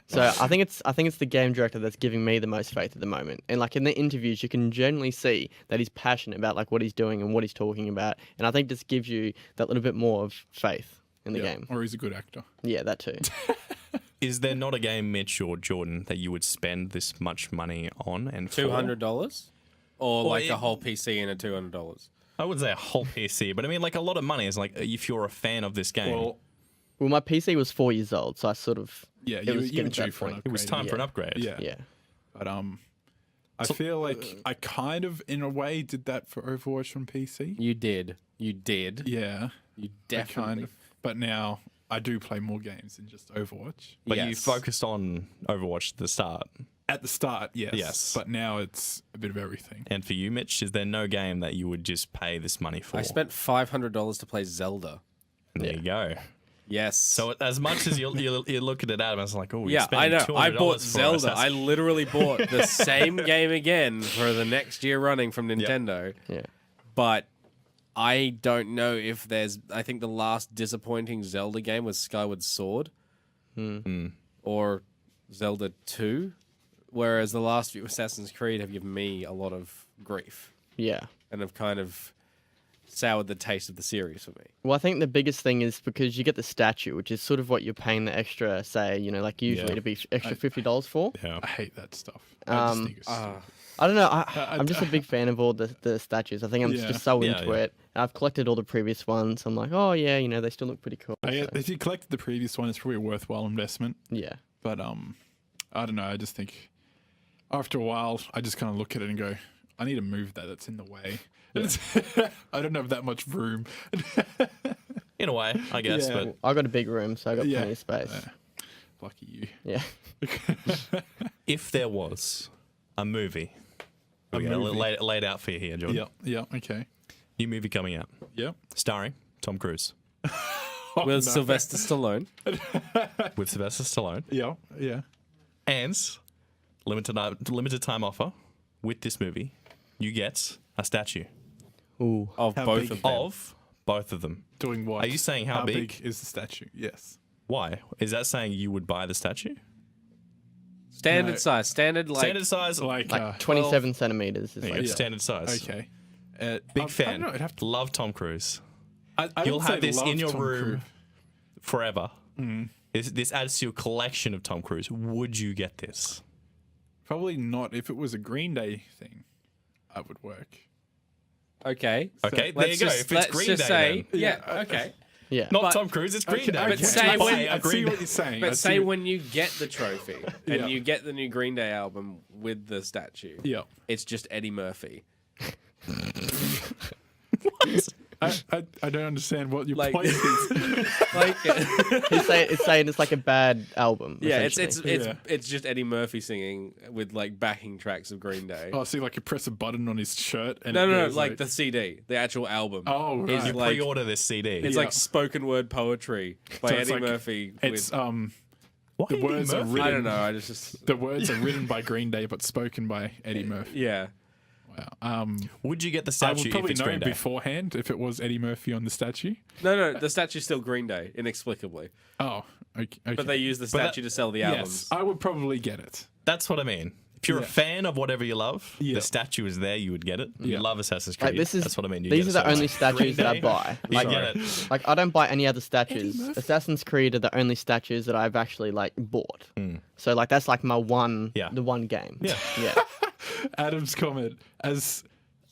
Speaker 4: So I think it's the game director that's giving me the most faith at the moment. And like in the interviews, you can generally see that he's passionate about like what he's doing and what he's talking about. And I think this gives you that little bit more of faith in the
Speaker 2: Yeah,
Speaker 4: game.
Speaker 2: or he's a good actor.
Speaker 4: Yeah, that too.
Speaker 1: Is there not a game, Mitch or Jordan, that you would spend this much money on and for?
Speaker 3: $200? Or
Speaker 1: Well,
Speaker 3: like
Speaker 1: it-
Speaker 3: a whole PC and a $200?
Speaker 1: I wouldn't say a whole PC, but I mean like a lot of money is like if you're a fan of this game.
Speaker 2: Well,
Speaker 4: Well, my PC was 4 years old, so I sort of
Speaker 2: yeah,
Speaker 4: it
Speaker 2: you,
Speaker 4: was
Speaker 2: you
Speaker 4: getting
Speaker 2: were
Speaker 4: to that
Speaker 2: due for an
Speaker 4: point.
Speaker 1: it was
Speaker 2: upgrade.
Speaker 1: time for an upgrade.
Speaker 2: Yeah.
Speaker 4: Yeah.
Speaker 2: But I feel like I kind of, in a way, did that for Overwatch on PC.
Speaker 3: You did. You did.
Speaker 2: Yeah,
Speaker 3: You
Speaker 2: I
Speaker 3: definitely.
Speaker 2: kind of. But now I do play more games than just Overwatch.
Speaker 1: But you
Speaker 3: Yes.
Speaker 1: focused on Overwatch at the start.
Speaker 2: At the start, yes.
Speaker 1: Yes.
Speaker 2: But now it's a bit of everything.
Speaker 1: And for you, Mitch, is there no game that you would just pay this money for?
Speaker 3: I spent $500 to play Zelda.
Speaker 1: There you go.
Speaker 3: Yes.
Speaker 1: So as much as you're looking at Adam, it's like, oh, you're
Speaker 3: yeah, I
Speaker 1: spending
Speaker 3: know. I
Speaker 1: $200
Speaker 3: bought
Speaker 1: for
Speaker 3: Zelda. I
Speaker 1: Assassin's-
Speaker 3: literally bought the same game again for the next year running from Nintendo.
Speaker 4: Yeah.
Speaker 3: But I don't know if there's. I think the last disappointing Zelda game was Skyward Sword, or Zelda 2, whereas the last few Assassin's Creed have given me a lot of grief
Speaker 4: Yeah.
Speaker 3: and have kind of soured the taste of the series for me.
Speaker 4: Well, I think the biggest thing is because you get the statue, which is sort of what you're paying the extra, say, like usually
Speaker 1: Yeah.
Speaker 4: to be extra $50 for.
Speaker 1: Yeah.
Speaker 2: I hate that stuff. I just think it's
Speaker 4: I don't know. I'm just a big fan of all the statues. I think I'm
Speaker 2: Yeah.
Speaker 4: just so
Speaker 1: Yeah,
Speaker 4: into
Speaker 1: yeah.
Speaker 4: it. I've collected all the previous ones. I'm like, oh yeah, they still look pretty cool. So,
Speaker 2: if you collected the previous one, it's probably a worthwhile investment.
Speaker 4: yeah.
Speaker 2: But I don't know. I just think after a while, I just kind of look at it and go, I need to move that. That's in the way. I don't have that much room.
Speaker 1: In a way, I guess.
Speaker 2: Yeah.
Speaker 1: But
Speaker 4: I got a big room, so I got
Speaker 2: Yeah.
Speaker 4: plenty of space.
Speaker 2: Lucky you.
Speaker 4: Yeah.
Speaker 1: if there was a movie, laid out for you here, Jordan.
Speaker 2: Yeah. Yeah. Okay.
Speaker 1: New movie coming out,
Speaker 2: Yeah.
Speaker 1: starring Tom Cruise
Speaker 3: With
Speaker 2: no.
Speaker 3: Sylvester Stallone.
Speaker 1: with Sylvester Stallone,
Speaker 2: Yeah. Yeah.
Speaker 1: and limited time offer with this movie. You get a statue
Speaker 4: Ooh.
Speaker 3: Of
Speaker 2: How
Speaker 3: both
Speaker 2: big?
Speaker 3: of them.
Speaker 1: of both of them.
Speaker 2: Doing what?
Speaker 1: Are you saying how big?
Speaker 2: is the statue? Yes.
Speaker 1: Why? Is that saying you would buy the statue?
Speaker 3: Standard
Speaker 2: No.
Speaker 3: size. Standard like.
Speaker 1: Standard size,
Speaker 2: Like,
Speaker 4: Like 27 centimeters is
Speaker 1: There you
Speaker 4: like
Speaker 1: go, standard size.
Speaker 2: okay.
Speaker 1: Big fan.
Speaker 2: I don't know. I'd have to.
Speaker 1: Love Tom Cruise.
Speaker 2: I
Speaker 1: You'll
Speaker 2: wouldn't say
Speaker 1: have this
Speaker 2: love
Speaker 1: in your
Speaker 2: Tom
Speaker 1: room
Speaker 2: Cruise.
Speaker 1: forever. This adds to your collection of Tom Cruise. Would you get this?
Speaker 2: Probably not. If it was a Green Day thing, I would work.
Speaker 3: Okay.
Speaker 1: Okay, there
Speaker 3: Let's
Speaker 1: you go.
Speaker 3: just,
Speaker 1: If it's
Speaker 3: let's
Speaker 1: Green
Speaker 3: just
Speaker 1: Day,
Speaker 3: say.
Speaker 1: then.
Speaker 3: Yeah. Okay.
Speaker 4: yeah.
Speaker 1: Not
Speaker 3: But-
Speaker 1: Tom Cruise. It's Green Day.
Speaker 3: but
Speaker 1: Would you
Speaker 3: say
Speaker 1: buy
Speaker 3: when-
Speaker 1: a
Speaker 2: I
Speaker 1: Green
Speaker 2: see
Speaker 1: Day?
Speaker 2: what you're saying. I
Speaker 3: But
Speaker 2: see
Speaker 3: say
Speaker 2: what-
Speaker 3: when you get the trophy and
Speaker 2: Yeah.
Speaker 3: you get the new Green Day album with the statue,
Speaker 2: Yeah.
Speaker 3: it's just Eddie Murphy.
Speaker 2: I don't understand what your
Speaker 3: Like-
Speaker 2: point is.
Speaker 3: Like,
Speaker 4: It's saying it's like a bad album.
Speaker 3: yeah,
Speaker 4: essentially.
Speaker 3: it's just Eddie Murphy singing with like backing tracks of Green Day.
Speaker 2: Oh, see, like you press a button on his shirt and
Speaker 3: No,
Speaker 2: it
Speaker 3: no, no,
Speaker 2: goes
Speaker 3: like the CD, the actual album.
Speaker 2: Oh,
Speaker 3: is
Speaker 2: right.
Speaker 1: You
Speaker 3: like
Speaker 1: pre-order this CD.
Speaker 3: it's
Speaker 2: Yeah.
Speaker 3: like spoken word poetry by
Speaker 2: So it's
Speaker 3: Eddie
Speaker 2: like-
Speaker 3: Murphy.
Speaker 2: It's
Speaker 3: With,
Speaker 1: Why
Speaker 2: the
Speaker 1: Eddie
Speaker 2: words are
Speaker 1: Murphy?
Speaker 2: written.
Speaker 3: I don't know. I just
Speaker 2: The words are written by Green Day but spoken by Eddie Murphy.
Speaker 3: yeah.
Speaker 2: Wow.
Speaker 1: Would you get the
Speaker 2: I
Speaker 1: statue
Speaker 2: would
Speaker 1: if
Speaker 2: probably
Speaker 1: it's
Speaker 2: know
Speaker 1: Green Day?
Speaker 2: beforehand if it was Eddie Murphy on the statue.
Speaker 3: No, the statue's still Green Day inexplicably,
Speaker 2: Oh, okay.
Speaker 3: but they use the
Speaker 1: But that-
Speaker 3: statue to sell the
Speaker 2: yes,
Speaker 3: albums.
Speaker 2: I would probably get it.
Speaker 1: That's what I mean. If you're
Speaker 2: Yeah.
Speaker 1: a fan of whatever you love,
Speaker 2: Yeah.
Speaker 1: the statue is there. You would get it.
Speaker 2: Yeah.
Speaker 1: You love Assassin's Creed.
Speaker 4: Like this is.
Speaker 1: That's what I mean. You
Speaker 4: These
Speaker 1: get
Speaker 4: are
Speaker 1: it.
Speaker 4: the
Speaker 1: So,
Speaker 4: only
Speaker 1: like,
Speaker 4: statues
Speaker 1: Green
Speaker 4: that I
Speaker 1: Day,
Speaker 4: buy.
Speaker 1: You
Speaker 4: Like,
Speaker 1: get it.
Speaker 4: like I don't buy any other statues.
Speaker 2: Murphy.
Speaker 4: Assassin's Creed are the only statues that I've actually like bought. So like that's like my one,
Speaker 1: Yeah.
Speaker 4: the one game.
Speaker 1: Yeah.
Speaker 4: yeah.
Speaker 2: Adam's comment as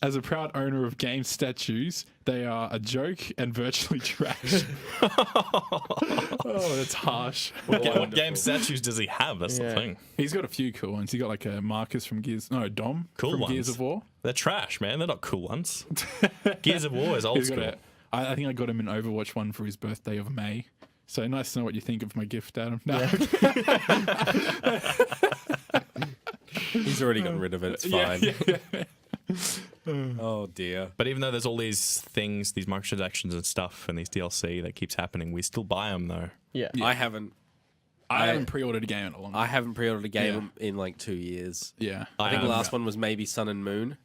Speaker 2: a proud owner of game statues, they are a joke and virtually trash. Oh, that's harsh.
Speaker 1: What game statues does he have? That's the
Speaker 4: Yeah.
Speaker 1: thing.
Speaker 2: He's got a few cool ones. He got like a Marcus from Dom
Speaker 1: Cool
Speaker 2: from
Speaker 1: ones.
Speaker 2: Gears of War.
Speaker 1: They're trash, man. They're not cool ones. Gears of War is old
Speaker 2: He's got
Speaker 1: school.
Speaker 2: I think I got him an Overwatch one for his birthday of May. So nice to know what you think of my gift, Adam. No.
Speaker 3: He's already gotten rid of it. It's
Speaker 2: Yeah,
Speaker 3: fine.
Speaker 2: yeah.
Speaker 3: Oh dear.
Speaker 1: But even though there's all these things, these microtransactions and stuff, and these DLC that keeps happening, we still buy them though.
Speaker 4: Yeah.
Speaker 3: I haven't
Speaker 2: I haven't pre-ordered a game in a long time.
Speaker 3: I haven't pre-ordered a game in like 2 years.
Speaker 2: Yeah.
Speaker 3: I think the
Speaker 1: haven't.
Speaker 3: last one was maybe Sun and Moon.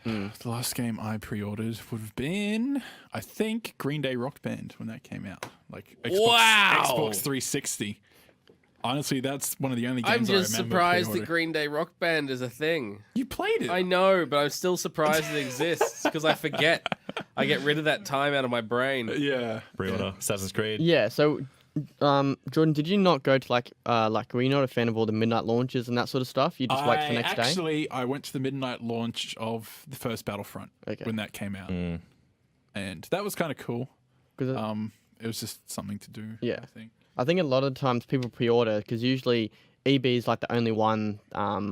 Speaker 2: The last game I pre-ordered would have been, I think, Green Day Rock Band when that came out. Like Xbox 360. Honestly, that's one of the only
Speaker 3: I'm
Speaker 2: games
Speaker 3: just
Speaker 2: I remember
Speaker 3: surprised that
Speaker 2: pre-ordering.
Speaker 3: Green Day Rock Band is a thing.
Speaker 2: You played it.
Speaker 3: I know, but I'm still surprised it exists because I forget. I get rid of that time out of my brain.
Speaker 2: Yeah.
Speaker 1: Pre-order Assassin's Creed.
Speaker 4: Yeah. So, Jordan, did you not go to like were you not a fan of all the midnight launches and that sort of stuff? You just wait for the next day.
Speaker 2: I went to the midnight launch of the first Battlefront
Speaker 4: Okay.
Speaker 2: when that came out, and that was kind of cool.
Speaker 4: 'Cause
Speaker 2: It was just something to do.
Speaker 4: Yeah.
Speaker 2: I think.
Speaker 4: I think a lot of times people pre-order because usually EB is like the only one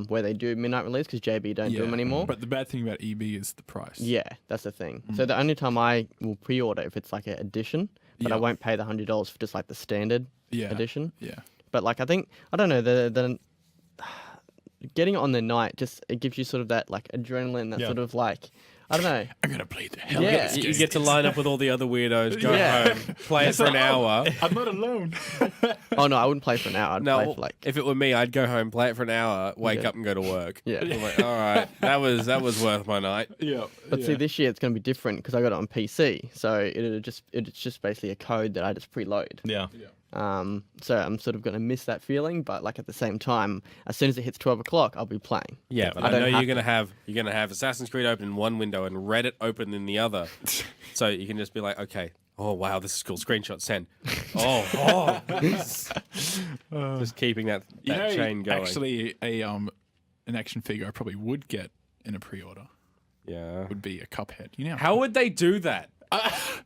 Speaker 4: where they do midnight release because JB don't do them anymore.
Speaker 2: But the bad thing about EB is the price.
Speaker 4: Yeah, that's the thing. So the only time I will pre-order if it's like an edition, but I
Speaker 2: Yeah.
Speaker 4: won't pay the $100 for just like the standard
Speaker 2: Yeah.
Speaker 4: edition.
Speaker 2: Yeah.
Speaker 4: But like I don't know, the getting it on the night just it gives you sort of that like adrenaline, that
Speaker 1: Yeah.
Speaker 4: sort of like I don't know.
Speaker 2: I'm gonna play the hell
Speaker 4: Yeah.
Speaker 2: out of this
Speaker 3: You
Speaker 2: game.
Speaker 3: get to line up with all the other weirdos, go
Speaker 4: Yeah.
Speaker 3: home, play it for an hour.
Speaker 2: I'm not alone.
Speaker 4: Oh no, I wouldn't play for an hour. I'd play
Speaker 3: No,
Speaker 4: for like
Speaker 3: if it were me, I'd go home, play it for an hour, wake
Speaker 4: Yeah.
Speaker 3: up, and go to work.
Speaker 4: Yeah.
Speaker 3: I'm like, all right, that was worth my night.
Speaker 2: Yeah.
Speaker 4: But see, this year it's going to be different because I got it on PC, so it's just basically a code that I just preload.
Speaker 1: Yeah.
Speaker 4: So I'm sort of going to miss that feeling, but like at the same time, as soon as it hits 12 o'clock, I'll be playing.
Speaker 3: Yeah, but
Speaker 4: I
Speaker 3: I
Speaker 4: don't
Speaker 3: know
Speaker 4: have
Speaker 3: you're gonna have Assassin's Creed open in one window and Reddit open in the other, so you can just be like, okay, oh wow, this is cool. Screenshot send. Oh, just keeping that chain going.
Speaker 2: Actually, an action figure I probably would get in a pre-order
Speaker 3: yeah.
Speaker 2: would be a Cuphead. You know,
Speaker 3: How would they do that?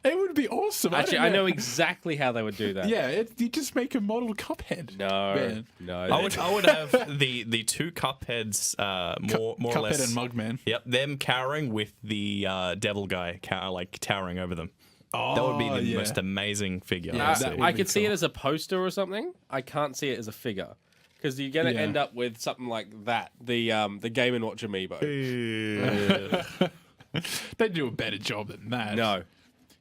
Speaker 2: it would be awesome.
Speaker 3: Actually,
Speaker 2: don't
Speaker 3: I know exactly how they would do that.
Speaker 2: Yeah, you just make a model Cuphead.
Speaker 3: No,
Speaker 2: Man.
Speaker 3: no.
Speaker 1: I would have the two Cupheads more or
Speaker 2: Cuphead
Speaker 1: less.
Speaker 2: and Mugman.
Speaker 1: Yep, them cowering with the devil guy like towering over them. That would be the most amazing figure.
Speaker 2: Yeah,
Speaker 1: I've
Speaker 2: that
Speaker 1: seen.
Speaker 2: would
Speaker 3: I
Speaker 2: be
Speaker 3: could see
Speaker 2: cool.
Speaker 3: it as a poster or something. I can't see it as a figure. Because you're going to
Speaker 2: Yeah.
Speaker 3: end up with something like that, the Game & Watch amiibo.
Speaker 2: They'd do a better job than that.
Speaker 3: No.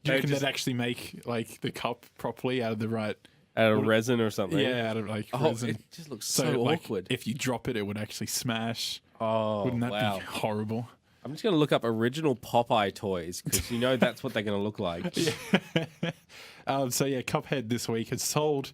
Speaker 2: Do you reckon
Speaker 3: just-
Speaker 2: they'd actually make like the cup properly out of the right?
Speaker 3: Out of resin or something.
Speaker 2: Yeah, out of like
Speaker 3: Oh,
Speaker 2: resin.
Speaker 3: it just looks so
Speaker 2: like,
Speaker 3: awkward.
Speaker 2: if you drop it, it would actually smash.
Speaker 3: Oh,
Speaker 2: Wouldn't that
Speaker 3: wow.
Speaker 2: be horrible?
Speaker 3: I'm just going to look up original Popeye toys because you know that's what they're going to look like.
Speaker 2: So yeah, Cuphead this week has sold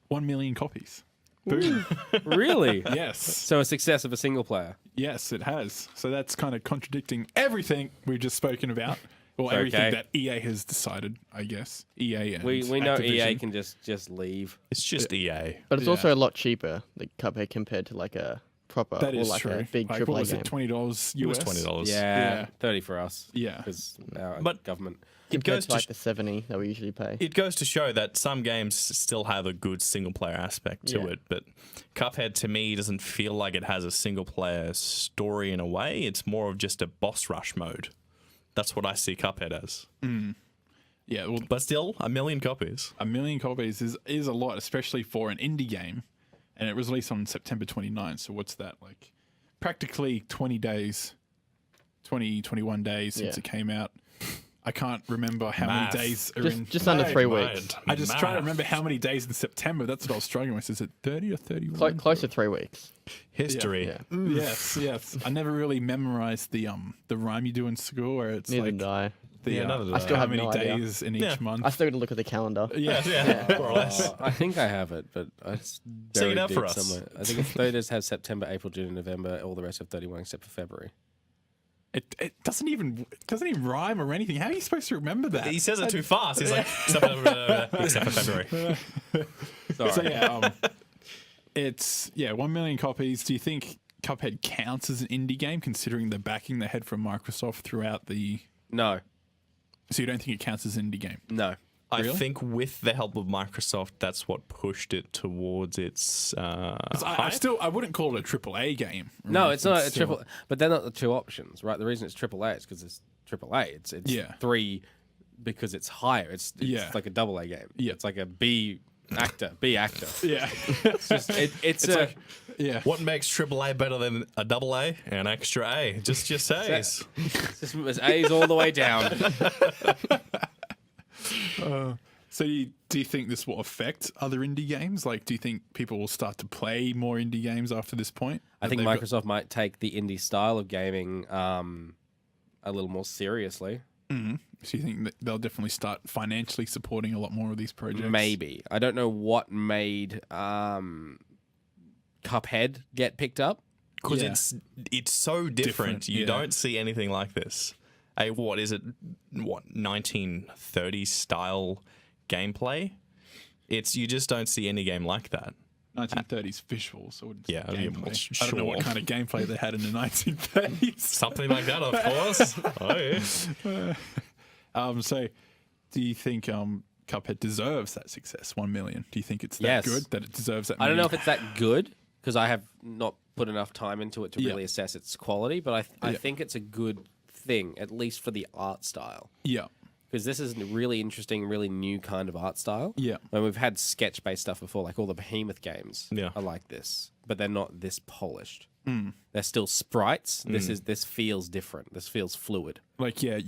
Speaker 2: 1 million copies. Boom.
Speaker 3: Really?
Speaker 2: Yes.
Speaker 3: So a success of a single player.
Speaker 2: Yes, it has. So that's kind of contradicting everything we've just spoken about. Well, everything
Speaker 3: okay.
Speaker 2: that EA has decided, I guess. EA and
Speaker 3: We know EA
Speaker 2: Activision.
Speaker 3: can just leave.
Speaker 1: It's just EA.
Speaker 4: But it's
Speaker 2: Yeah.
Speaker 4: also a lot cheaper, like Cuphead, compared to like a proper
Speaker 2: That
Speaker 4: or
Speaker 2: is
Speaker 4: like
Speaker 2: true.
Speaker 4: a big
Speaker 2: Like,
Speaker 4: AAA
Speaker 2: what was
Speaker 4: game.
Speaker 2: it, $20 US?
Speaker 1: It was $20.
Speaker 3: Yeah, 30 for us.
Speaker 2: Yeah.
Speaker 3: Because our
Speaker 1: But-
Speaker 3: government.
Speaker 1: It
Speaker 4: Compared
Speaker 1: goes
Speaker 4: to like
Speaker 1: to
Speaker 4: the 70 that we usually pay.
Speaker 1: it goes to show that some games still have a good single player aspect to
Speaker 4: Yeah.
Speaker 1: it, but Cuphead to me doesn't feel like it has a single player story in a way. It's more of just a boss rush mode. That's what I see Cuphead as.
Speaker 2: Yeah, well,
Speaker 1: But still, 1 million copies.
Speaker 2: 1 million copies is a lot, especially for an indie game. And it was released on September 29th. So what's that, like? Practically 20 days, 21 days since
Speaker 4: Yeah.
Speaker 2: it came out. I can't remember how
Speaker 1: Math.
Speaker 2: many days are in.
Speaker 4: Just under 3
Speaker 1: Mind.
Speaker 4: weeks.
Speaker 2: I just try to
Speaker 1: Math.
Speaker 2: remember how many days in September. That's what I was struggling with. Is it 30 or 31?
Speaker 4: Close to 3 weeks.
Speaker 1: History.
Speaker 4: Yeah.
Speaker 2: Yes. I never really memorized the rhyme you do in school where it's
Speaker 4: Neither
Speaker 2: like
Speaker 4: did I.
Speaker 2: the
Speaker 1: Yeah, neither did I.
Speaker 4: still
Speaker 2: how
Speaker 4: have
Speaker 2: many
Speaker 4: no idea.
Speaker 2: days in
Speaker 1: Yeah.
Speaker 2: each month.
Speaker 4: I still got to look at the calendar.
Speaker 1: Yeah, more or less.
Speaker 3: I think I have it, but it's
Speaker 1: Sing it
Speaker 3: buried
Speaker 1: out for
Speaker 3: deep
Speaker 1: us.
Speaker 3: somewhere. I think it's 30 has September, April, June, November. All the rest have 31 except for February.
Speaker 2: It doesn't even rhyme or anything. How are you supposed to remember that?
Speaker 1: He says it too fast. He's like, except for February.
Speaker 3: Sorry.
Speaker 2: So yeah, it's 1 million copies. Do you think Cuphead counts as an indie game, considering the backing they had from Microsoft throughout the?
Speaker 3: No,
Speaker 2: So you don't think it counts as an indie game?
Speaker 3: no.
Speaker 1: I
Speaker 2: Really?
Speaker 1: think with the help of Microsoft, that's what pushed it towards its.
Speaker 2: 'Cause I
Speaker 1: hype.
Speaker 2: wouldn't call it a triple A game.
Speaker 3: No, it's not a
Speaker 2: still-
Speaker 3: triple. But they're not the two options, right? The reason it's triple A is because it's triple A. It's
Speaker 2: Yeah.
Speaker 3: 3 because it's higher. It's
Speaker 2: Yeah.
Speaker 3: like a double A game.
Speaker 2: Yeah.
Speaker 3: It's like a B actor.
Speaker 2: Yeah,
Speaker 3: It's just it's a.
Speaker 2: like yeah.
Speaker 1: What makes AAA better than a double A and extra A? Just says.
Speaker 3: It's A's all the way down.
Speaker 2: So do you think this will affect other indie games? Like, do you think people will start to play more indie games after this point?
Speaker 3: I
Speaker 2: That
Speaker 3: think
Speaker 2: they've got-
Speaker 3: Microsoft might take the indie style of gaming a little more seriously.
Speaker 2: So you think that they'll definitely start financially supporting a lot more of these projects?
Speaker 3: Maybe. I don't know what made Cuphead get picked up.
Speaker 1: Because
Speaker 2: Yeah.
Speaker 1: it's so different.
Speaker 2: Different,
Speaker 1: You
Speaker 2: yeah.
Speaker 1: don't see anything like this. What is it? 1930s style gameplay? You just don't see any game like that.
Speaker 2: 1930s visuals. So it's
Speaker 1: Yeah, I mean,
Speaker 2: gameplay. I don't know what
Speaker 1: sure.
Speaker 2: kind of gameplay they had in the 1930s.
Speaker 1: Something like that, of course. Oh, yeah.
Speaker 2: So do you think Cuphead deserves that success? 1 million. Do you think it's that
Speaker 3: Yes.
Speaker 2: good that it deserves that?
Speaker 3: I don't know
Speaker 2: many-
Speaker 3: if it's that good because I have not put enough time into it to
Speaker 2: Yeah.
Speaker 3: really assess its quality, but I
Speaker 2: Yeah.
Speaker 3: think it's a good thing, at least for the art style.
Speaker 2: Yeah.
Speaker 3: Because this is a really interesting, really new kind of art style.
Speaker 2: Yeah.
Speaker 3: And we've had sketch-based stuff before, like all the Behemoth games
Speaker 1: Yeah.
Speaker 3: are like this, but they're not this polished.
Speaker 2: Hmm.
Speaker 3: They're still sprites. This feels different. This feels fluid.
Speaker 2: Like, yeah,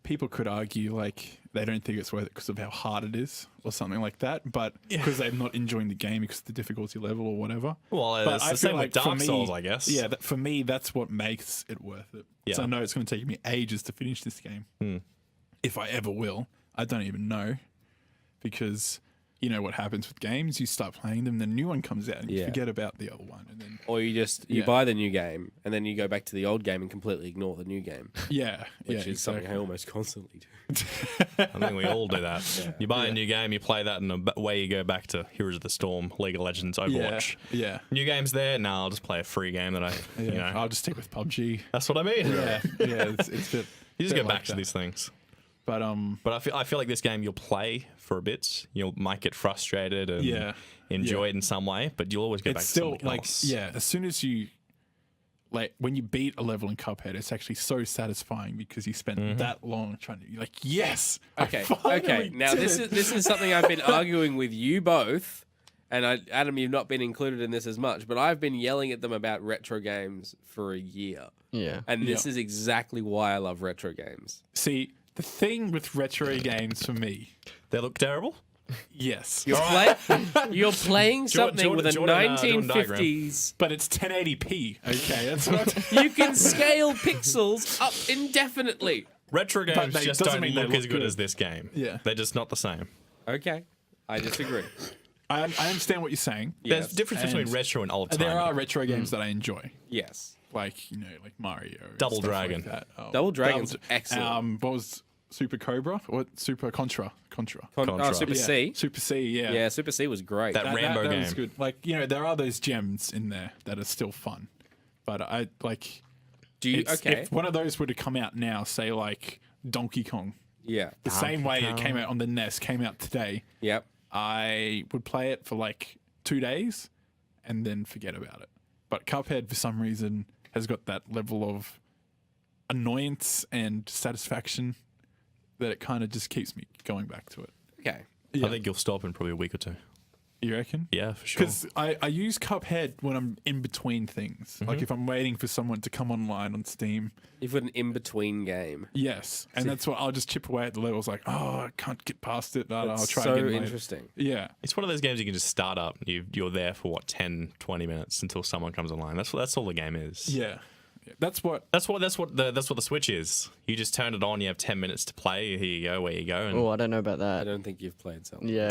Speaker 2: people could argue like they don't think it's worth it because of how hard it is or something like that, but because they're not enjoying the game because of the difficulty level or whatever.
Speaker 1: Well,
Speaker 2: But
Speaker 1: it's
Speaker 2: I
Speaker 1: the
Speaker 2: feel
Speaker 1: same
Speaker 2: like
Speaker 1: with
Speaker 2: for
Speaker 1: Dark
Speaker 2: me-
Speaker 1: Souls, I guess.
Speaker 2: Yeah, for me, that's what makes it worth it.
Speaker 1: Yeah.
Speaker 2: So I know it's going to take me ages to finish this game. If I ever will. I don't even know. Because you know what happens with games. You start playing them, then a new one comes out, and you
Speaker 3: Yeah.
Speaker 2: forget about the other one. And then,
Speaker 3: Or you
Speaker 2: Yeah.
Speaker 3: buy the new game and then you go back to the old game and completely ignore the new game,
Speaker 2: yeah.
Speaker 3: which
Speaker 2: yeah,
Speaker 3: is something I
Speaker 2: exactly.
Speaker 3: almost constantly do.
Speaker 1: I think we all do that. You buy a new game, you play that, and away you go back to Heroes of the Storm, League of Legends, Overwatch.
Speaker 2: Yeah.
Speaker 1: New games there? No, I'll just play a free game that
Speaker 2: Yeah.
Speaker 1: you know.
Speaker 2: I'll just stick with PUBG.
Speaker 1: That's what I mean.
Speaker 2: Yeah. It's a bit.
Speaker 1: You just
Speaker 2: bit
Speaker 1: get
Speaker 2: like
Speaker 1: back to
Speaker 2: that.
Speaker 1: these things.
Speaker 2: But
Speaker 1: But I feel like this game you'll play for a bit. You might get frustrated and
Speaker 2: Yeah.
Speaker 1: enjoy
Speaker 2: Yeah.
Speaker 1: it in some way, but you'll always get back
Speaker 2: it's
Speaker 1: to
Speaker 2: still
Speaker 1: something
Speaker 2: like
Speaker 1: else.
Speaker 2: as soon as you when you beat a level in Cuphead, it's actually so satisfying because you spent that long trying to. You're like, yes. I
Speaker 3: Okay,
Speaker 2: finally
Speaker 3: okay. Now
Speaker 2: did
Speaker 3: this
Speaker 2: it.
Speaker 3: is something I've been arguing with you both, and Adam, you've not been included in this as much, but I've been yelling at them about retro games for a year,
Speaker 4: Yeah.
Speaker 3: and this
Speaker 2: Yeah.
Speaker 3: is exactly why I love retro games.
Speaker 2: See, the thing with retro games for me,
Speaker 1: They look terrible.
Speaker 2: yes,
Speaker 3: You're playing something with a
Speaker 1: Jordan diagram.
Speaker 3: 1950s.
Speaker 2: but it's 1080p. Okay, that's what.
Speaker 3: You can scale pixels up indefinitely.
Speaker 1: Retro games
Speaker 2: they-
Speaker 1: just
Speaker 2: doesn't
Speaker 1: don't
Speaker 2: mean they
Speaker 1: look
Speaker 2: look
Speaker 1: as good
Speaker 2: good.
Speaker 1: as this game.
Speaker 2: Yeah.
Speaker 1: They're just not the same.
Speaker 3: Okay, I disagree.
Speaker 2: I understand what you're saying.
Speaker 1: There's
Speaker 3: Yes.
Speaker 1: a difference between
Speaker 2: And
Speaker 1: retro and old time.
Speaker 2: There are retro games that I enjoy,
Speaker 3: Yes.
Speaker 2: like like Mario, and
Speaker 1: Double
Speaker 2: stuff
Speaker 1: Dragon.
Speaker 2: Like that. Oh,
Speaker 3: Double Dragon's excellent.
Speaker 2: What was Super Cobra? What Super Contra? Contra.
Speaker 1: Contra.
Speaker 3: Super
Speaker 2: Yeah.
Speaker 3: C.
Speaker 2: Super C. Yeah.
Speaker 3: Yeah, Super C was great.
Speaker 1: That Rambo
Speaker 2: that was
Speaker 1: game.
Speaker 2: good. Like there are those gems in there that are still fun, but I like.
Speaker 3: Do you?
Speaker 2: It's,
Speaker 3: Okay.
Speaker 2: If one of those were to come out now, say like Donkey Kong,
Speaker 3: Yeah.
Speaker 2: the same way it came out on the NES, came out today,
Speaker 3: Yep.
Speaker 2: I would play it for like 2 days and then forget about it. But Cuphead, for some reason, has got that level of annoyance and satisfaction that it kind of just keeps me going back to it.
Speaker 3: Okay.
Speaker 2: Yeah.
Speaker 1: I think you'll stop in probably a week or two.
Speaker 2: You reckon?
Speaker 1: Yeah, for sure.
Speaker 2: Because I use Cuphead when I'm in between things. Like if I'm waiting for someone to come online on Steam.
Speaker 3: You've got an in-between game.
Speaker 2: Yes. And that's what I'll just chip away at the levels like, oh, I can't get past it. I'll
Speaker 3: That's
Speaker 2: try
Speaker 3: so
Speaker 2: again later.
Speaker 3: interesting.
Speaker 2: Yeah.
Speaker 1: It's one of those games you can just start up. You're there for 10, 20 minutes until someone comes online. That's all the game is.
Speaker 2: Yeah. That's what.
Speaker 1: That's what the Switch is. You just turn it on. You have 10 minutes to play. Here you go. Where you go. And
Speaker 4: Oh, I don't know about
Speaker 3: I
Speaker 4: that.
Speaker 3: don't think you've played Zelda.
Speaker 4: Yeah.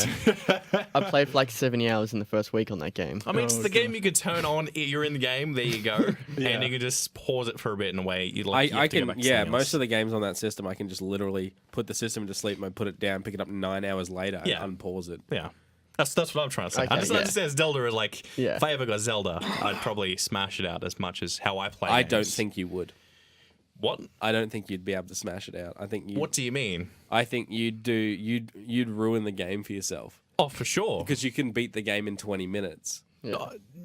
Speaker 4: I played for like 70 hours in the first week on that game.
Speaker 1: I mean, it's
Speaker 2: Oh,
Speaker 1: the game you could turn on. You're in the game. There you go. And you can just pause it for a bit and wait. You
Speaker 3: I
Speaker 1: have to go
Speaker 3: can,
Speaker 1: back to
Speaker 3: yeah,
Speaker 1: something
Speaker 3: most
Speaker 1: else.
Speaker 3: of the games on that system, I can just literally put the system to sleep mode, put it down, pick it up 9 hours later,
Speaker 1: Yeah.
Speaker 3: and unpause it.
Speaker 1: Yeah. That's what I'm trying to say.
Speaker 4: Okay,
Speaker 1: I just
Speaker 4: yeah.
Speaker 1: understand Zelda is like,
Speaker 4: Yeah.
Speaker 1: if I ever got Zelda, I'd probably smash it out as much as how I play
Speaker 3: I
Speaker 1: games.
Speaker 3: don't think you would.
Speaker 1: What?
Speaker 3: I don't think you'd be able to smash it out. I think you.
Speaker 1: What do you mean?
Speaker 3: I think you'd ruin the game for yourself
Speaker 1: Oh, for sure.
Speaker 3: because you can beat the game in 20 minutes.
Speaker 4: Yeah.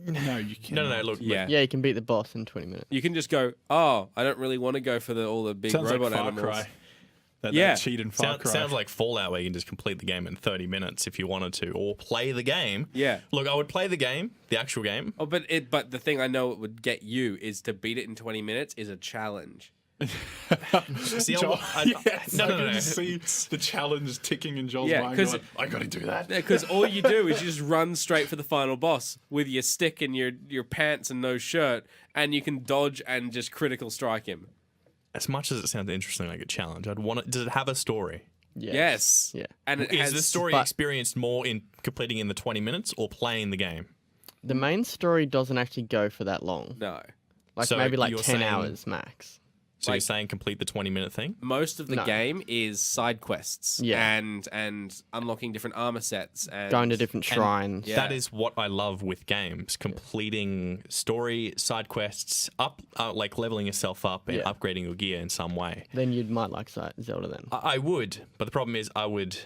Speaker 2: No, you can't.
Speaker 1: No, look.
Speaker 3: Yeah.
Speaker 4: Yeah, you can beat the boss in 20 minutes.
Speaker 3: You can just go, oh, I don't really want to go for all the big
Speaker 2: Sounds
Speaker 3: robot
Speaker 2: like Far
Speaker 3: animals.
Speaker 2: Cry.
Speaker 3: Yeah.
Speaker 2: That cheat in Far Cry.
Speaker 1: Sounds like Fallout where you can just complete the game in 30 minutes if you wanted to, or play the game.
Speaker 3: Yeah.
Speaker 1: Look, I would play the game, the actual game.
Speaker 3: Oh, but the thing I know it would get you is to beat it in 20 minutes is a challenge.
Speaker 1: See,
Speaker 2: Joel, yes,
Speaker 1: no,
Speaker 2: I
Speaker 1: no,
Speaker 2: can
Speaker 1: no.
Speaker 2: just see the challenge ticking in Joel's
Speaker 3: Yeah,
Speaker 2: mind.
Speaker 3: 'cause-
Speaker 2: Going, I got to do that.
Speaker 3: Because all you do is you just run straight for the final boss with your stick and your pants and no shirt, and you can dodge and just critical strike him.
Speaker 1: As much as it sounds interesting, like a challenge, I'd want it. Does it have a story?
Speaker 3: Yes.
Speaker 4: Yeah.
Speaker 3: And it
Speaker 1: Is
Speaker 3: has
Speaker 1: the story
Speaker 4: but-
Speaker 1: experienced more in completing in the 20 minutes or playing the game?
Speaker 4: The main story doesn't actually go for that long.
Speaker 3: No.
Speaker 4: Like
Speaker 1: So
Speaker 4: maybe like
Speaker 1: you're
Speaker 4: 10
Speaker 1: saying-
Speaker 4: hours max.
Speaker 1: So you're
Speaker 3: Like-
Speaker 1: saying complete the 20-minute thing?
Speaker 3: Most of the
Speaker 4: No.
Speaker 3: game is side quests
Speaker 4: Yeah.
Speaker 3: and unlocking different armor sets and
Speaker 4: Going to different shrines.
Speaker 3: Yeah.
Speaker 1: That is what I love with games: completing story, side quests, like leveling yourself up and
Speaker 4: Yeah.
Speaker 1: upgrading your gear in some way.
Speaker 4: Then you might like Zelda then.
Speaker 1: I would, but the problem is I would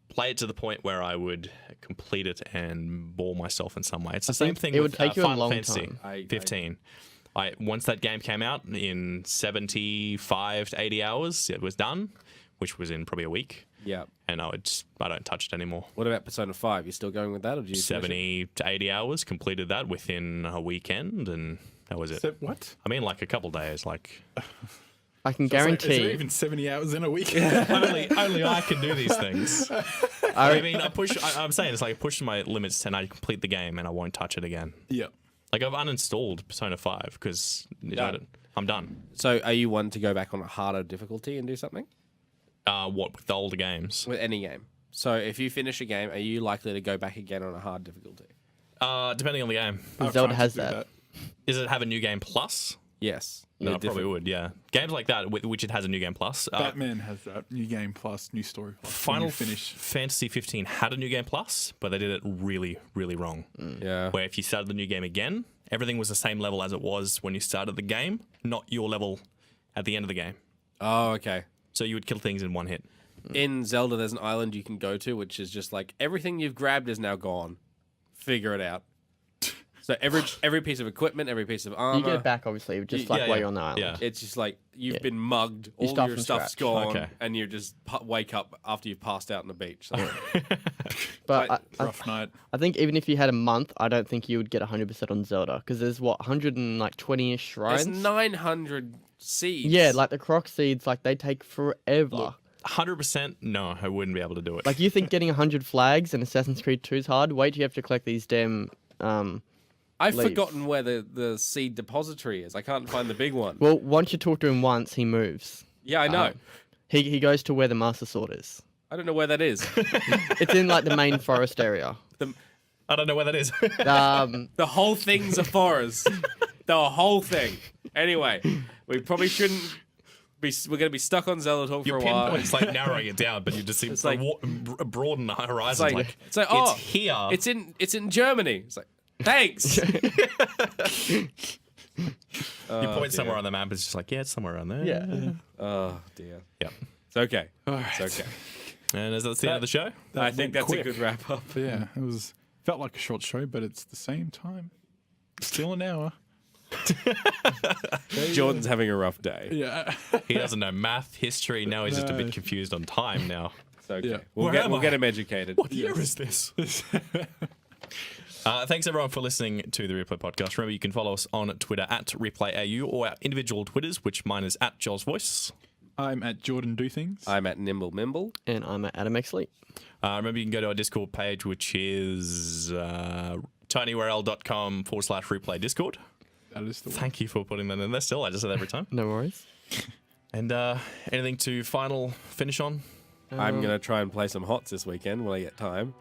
Speaker 1: play it to the point where I would complete it and bore myself in some way. It's the same
Speaker 4: think
Speaker 1: thing
Speaker 4: it
Speaker 1: with
Speaker 4: would take you a
Speaker 1: Final
Speaker 4: long
Speaker 1: Fantasy
Speaker 4: time.
Speaker 1: 15. Once that game came out in 75 to 80 hours, it was done, which was in probably a week.
Speaker 3: Yeah.
Speaker 1: And I don't touch it anymore.
Speaker 3: What about Persona 5? You still going with that, or do you finish it?
Speaker 1: 70 to 80 hours, completed that within a weekend, and that was it.
Speaker 2: So, what?
Speaker 1: I mean, like a couple days, like
Speaker 4: I can
Speaker 2: It's like,
Speaker 4: guarantee.
Speaker 2: is there even 70 hours in a week?
Speaker 1: only I can do these things.
Speaker 4: I,
Speaker 1: I mean, I'm saying it's like I push my limits and I complete the game and I won't touch it again.
Speaker 2: Yeah.
Speaker 1: Like I've uninstalled Persona 5 because I'm done.
Speaker 3: So are you one to go back on a harder difficulty and do something?
Speaker 1: What with the older games?
Speaker 3: With any game. So if you finish a game, are you likely to go back again on a hard difficulty?
Speaker 1: Depending on the game.
Speaker 2: I've
Speaker 4: Zelda
Speaker 2: tried
Speaker 4: has
Speaker 2: to do
Speaker 4: that.
Speaker 1: Does it have a new game plus?
Speaker 3: Yes.
Speaker 1: No, I probably would. Yeah, games like that, which it has a new game plus.
Speaker 2: Batman has that. New game plus, new story plus.
Speaker 1: Final
Speaker 2: finish.
Speaker 1: Fantasy 15 had a new game plus, but they did it really, really wrong.
Speaker 3: Yeah.
Speaker 1: Where if you started the new game again, everything was the same level as it was when you started the game, not your level at the end of the game.
Speaker 3: Oh, okay.
Speaker 1: So you would kill things in one hit.
Speaker 3: In Zelda, there's an island you can go to, which is just like everything you've grabbed is now gone. Figure it out. So every piece of equipment, every piece of armor,
Speaker 4: you get it back obviously, just like
Speaker 1: yeah,
Speaker 4: while
Speaker 1: yeah.
Speaker 4: you're on the island.
Speaker 1: Yeah.
Speaker 3: it's just like you've
Speaker 4: Yeah.
Speaker 3: been mugged. All
Speaker 4: start
Speaker 3: your
Speaker 4: from
Speaker 3: stuff's
Speaker 4: scratch.
Speaker 3: gone,
Speaker 1: Okay.
Speaker 3: and you just wake up after you've passed out on the beach. So,
Speaker 4: But
Speaker 3: Like,
Speaker 4: I
Speaker 2: Rough night.
Speaker 4: think even if you had a month, I don't think you would get 100% on Zelda because there's what 120ish shrines.
Speaker 3: there's 900 seeds.
Speaker 4: Yeah, like the croc seeds, like they take forever.
Speaker 1: 100%? No, I wouldn't be able to do it.
Speaker 4: Like you think getting 100 flags in Assassin's Creed 2 is hard? Wait till you have to collect these damn.
Speaker 3: I've
Speaker 4: leaves.
Speaker 3: forgotten where the seed depository is. I can't find the big one.
Speaker 4: Well, once you talk to him once, he moves.
Speaker 3: Yeah, I know.
Speaker 4: He goes to where the Master Sword is.
Speaker 3: I don't know where that is.
Speaker 4: It's in like the main forest area.
Speaker 1: I don't know where that is.
Speaker 3: The whole thing's a forest. The whole thing. Anyway, we probably shouldn't be. We're going to be stuck on Zelda talk
Speaker 1: Your
Speaker 3: for a while.
Speaker 1: pinpoint's like narrowing it down, but you just seem
Speaker 3: It's
Speaker 1: to
Speaker 3: like-
Speaker 1: broaden the horizon.
Speaker 3: It's like, it's like, oh,
Speaker 1: here.
Speaker 3: It's in Germany. It's like, thanks.
Speaker 1: you point
Speaker 3: dear.
Speaker 1: somewhere on the map, it's just like, yeah, it's somewhere around there.
Speaker 4: Yeah.
Speaker 3: Oh dear.
Speaker 1: Yeah.
Speaker 3: It's okay.
Speaker 2: All right.
Speaker 3: It's okay.
Speaker 1: And is that the end of the show?
Speaker 3: I think that's
Speaker 2: quick.
Speaker 3: a good wrap up.
Speaker 2: But yeah, it was felt like a short show, but it's the same time. Still an hour.
Speaker 3: Jordan's having a rough day.
Speaker 2: Yeah.
Speaker 1: He doesn't know math, history. Now he's just a
Speaker 2: No.
Speaker 1: bit confused on time now.
Speaker 3: It's okay.
Speaker 2: Yeah.
Speaker 3: We'll
Speaker 1: Where
Speaker 3: get
Speaker 1: am
Speaker 3: we'll
Speaker 1: I?
Speaker 3: get him educated.
Speaker 1: What year is this? Thanks everyone for listening to the Replay Podcast. Remember, you can follow us on Twitter at ReplayAU or our individual Twitters, which mine is at Joel's Voice.
Speaker 2: I'm at Jordan Do Things.
Speaker 3: I'm at Nimble Mimble.
Speaker 4: And I'm at Adam Exley.
Speaker 1: Remember, you can go to our Discord page, which is tinyurl.com/replay Discord.
Speaker 2: That is the one.
Speaker 1: Thank you for putting that in there still. I just say that every time.
Speaker 4: No worries.
Speaker 1: And anything to finish on
Speaker 3: I'm gonna try and play some HOTS this weekend when I get time.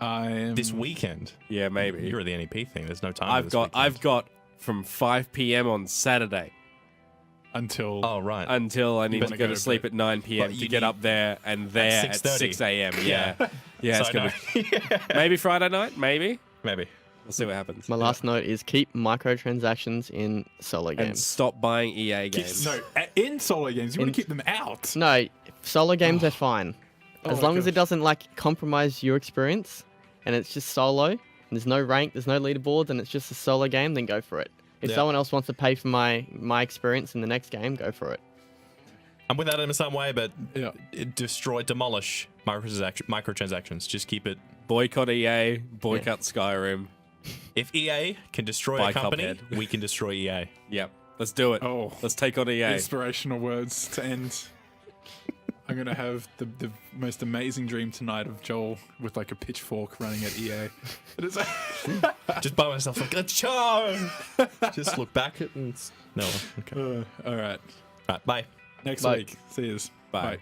Speaker 2: I'm
Speaker 1: this weekend?
Speaker 3: Yeah, maybe.
Speaker 1: You're at the NEP thing. There's no time.
Speaker 3: I've got from 5 p.m. on Saturday
Speaker 2: until
Speaker 1: Oh right.
Speaker 3: until I need
Speaker 2: better
Speaker 3: to go
Speaker 2: go
Speaker 3: to
Speaker 2: to
Speaker 3: sleep
Speaker 2: bed.
Speaker 3: at 9 p.m.
Speaker 1: But
Speaker 3: to
Speaker 1: you
Speaker 3: get
Speaker 1: need-
Speaker 3: up there and there at
Speaker 1: 6:30.
Speaker 3: 6 a.m. Yeah, yeah, it's
Speaker 1: So
Speaker 3: gonna
Speaker 1: no.
Speaker 3: maybe Friday night. Maybe
Speaker 1: Maybe.
Speaker 3: we'll see what happens.
Speaker 4: My last note is keep microtransactions in solo
Speaker 3: And
Speaker 4: games.
Speaker 3: stop buying EA games.
Speaker 2: no in solo games. You want to keep them out.
Speaker 4: No, solo games are fine. As
Speaker 2: my
Speaker 4: long as it
Speaker 2: gosh.
Speaker 4: doesn't like compromise your experience and it's just solo, and there's no rank, there's no leaderboards, and it's just a solo game, then go for it. If
Speaker 1: Yeah.
Speaker 4: someone else wants to pay for my experience in the next game, go for it.
Speaker 1: I'm with that in some way, but
Speaker 2: Yeah.
Speaker 1: demolish microtransactions. Just keep it.
Speaker 3: Boycott EA. Boycott Skyrim.
Speaker 1: If EA can destroy
Speaker 3: Buy
Speaker 1: a company,
Speaker 3: Cuphead.
Speaker 1: we can destroy EA.
Speaker 3: Yep, let's do it.
Speaker 2: Oh.
Speaker 3: Let's take on EA.
Speaker 2: Inspirational words to end. I'm gonna have the most amazing dream tonight of Joel with like a pitchfork running at EA. It is
Speaker 1: Just by myself, like a charge. Just look back at and no. Okay.
Speaker 2: all right.
Speaker 1: Right. Bye.
Speaker 2: Next
Speaker 4: Bye.
Speaker 2: week. See yous.
Speaker 3: Bye.
Speaker 2: Bye.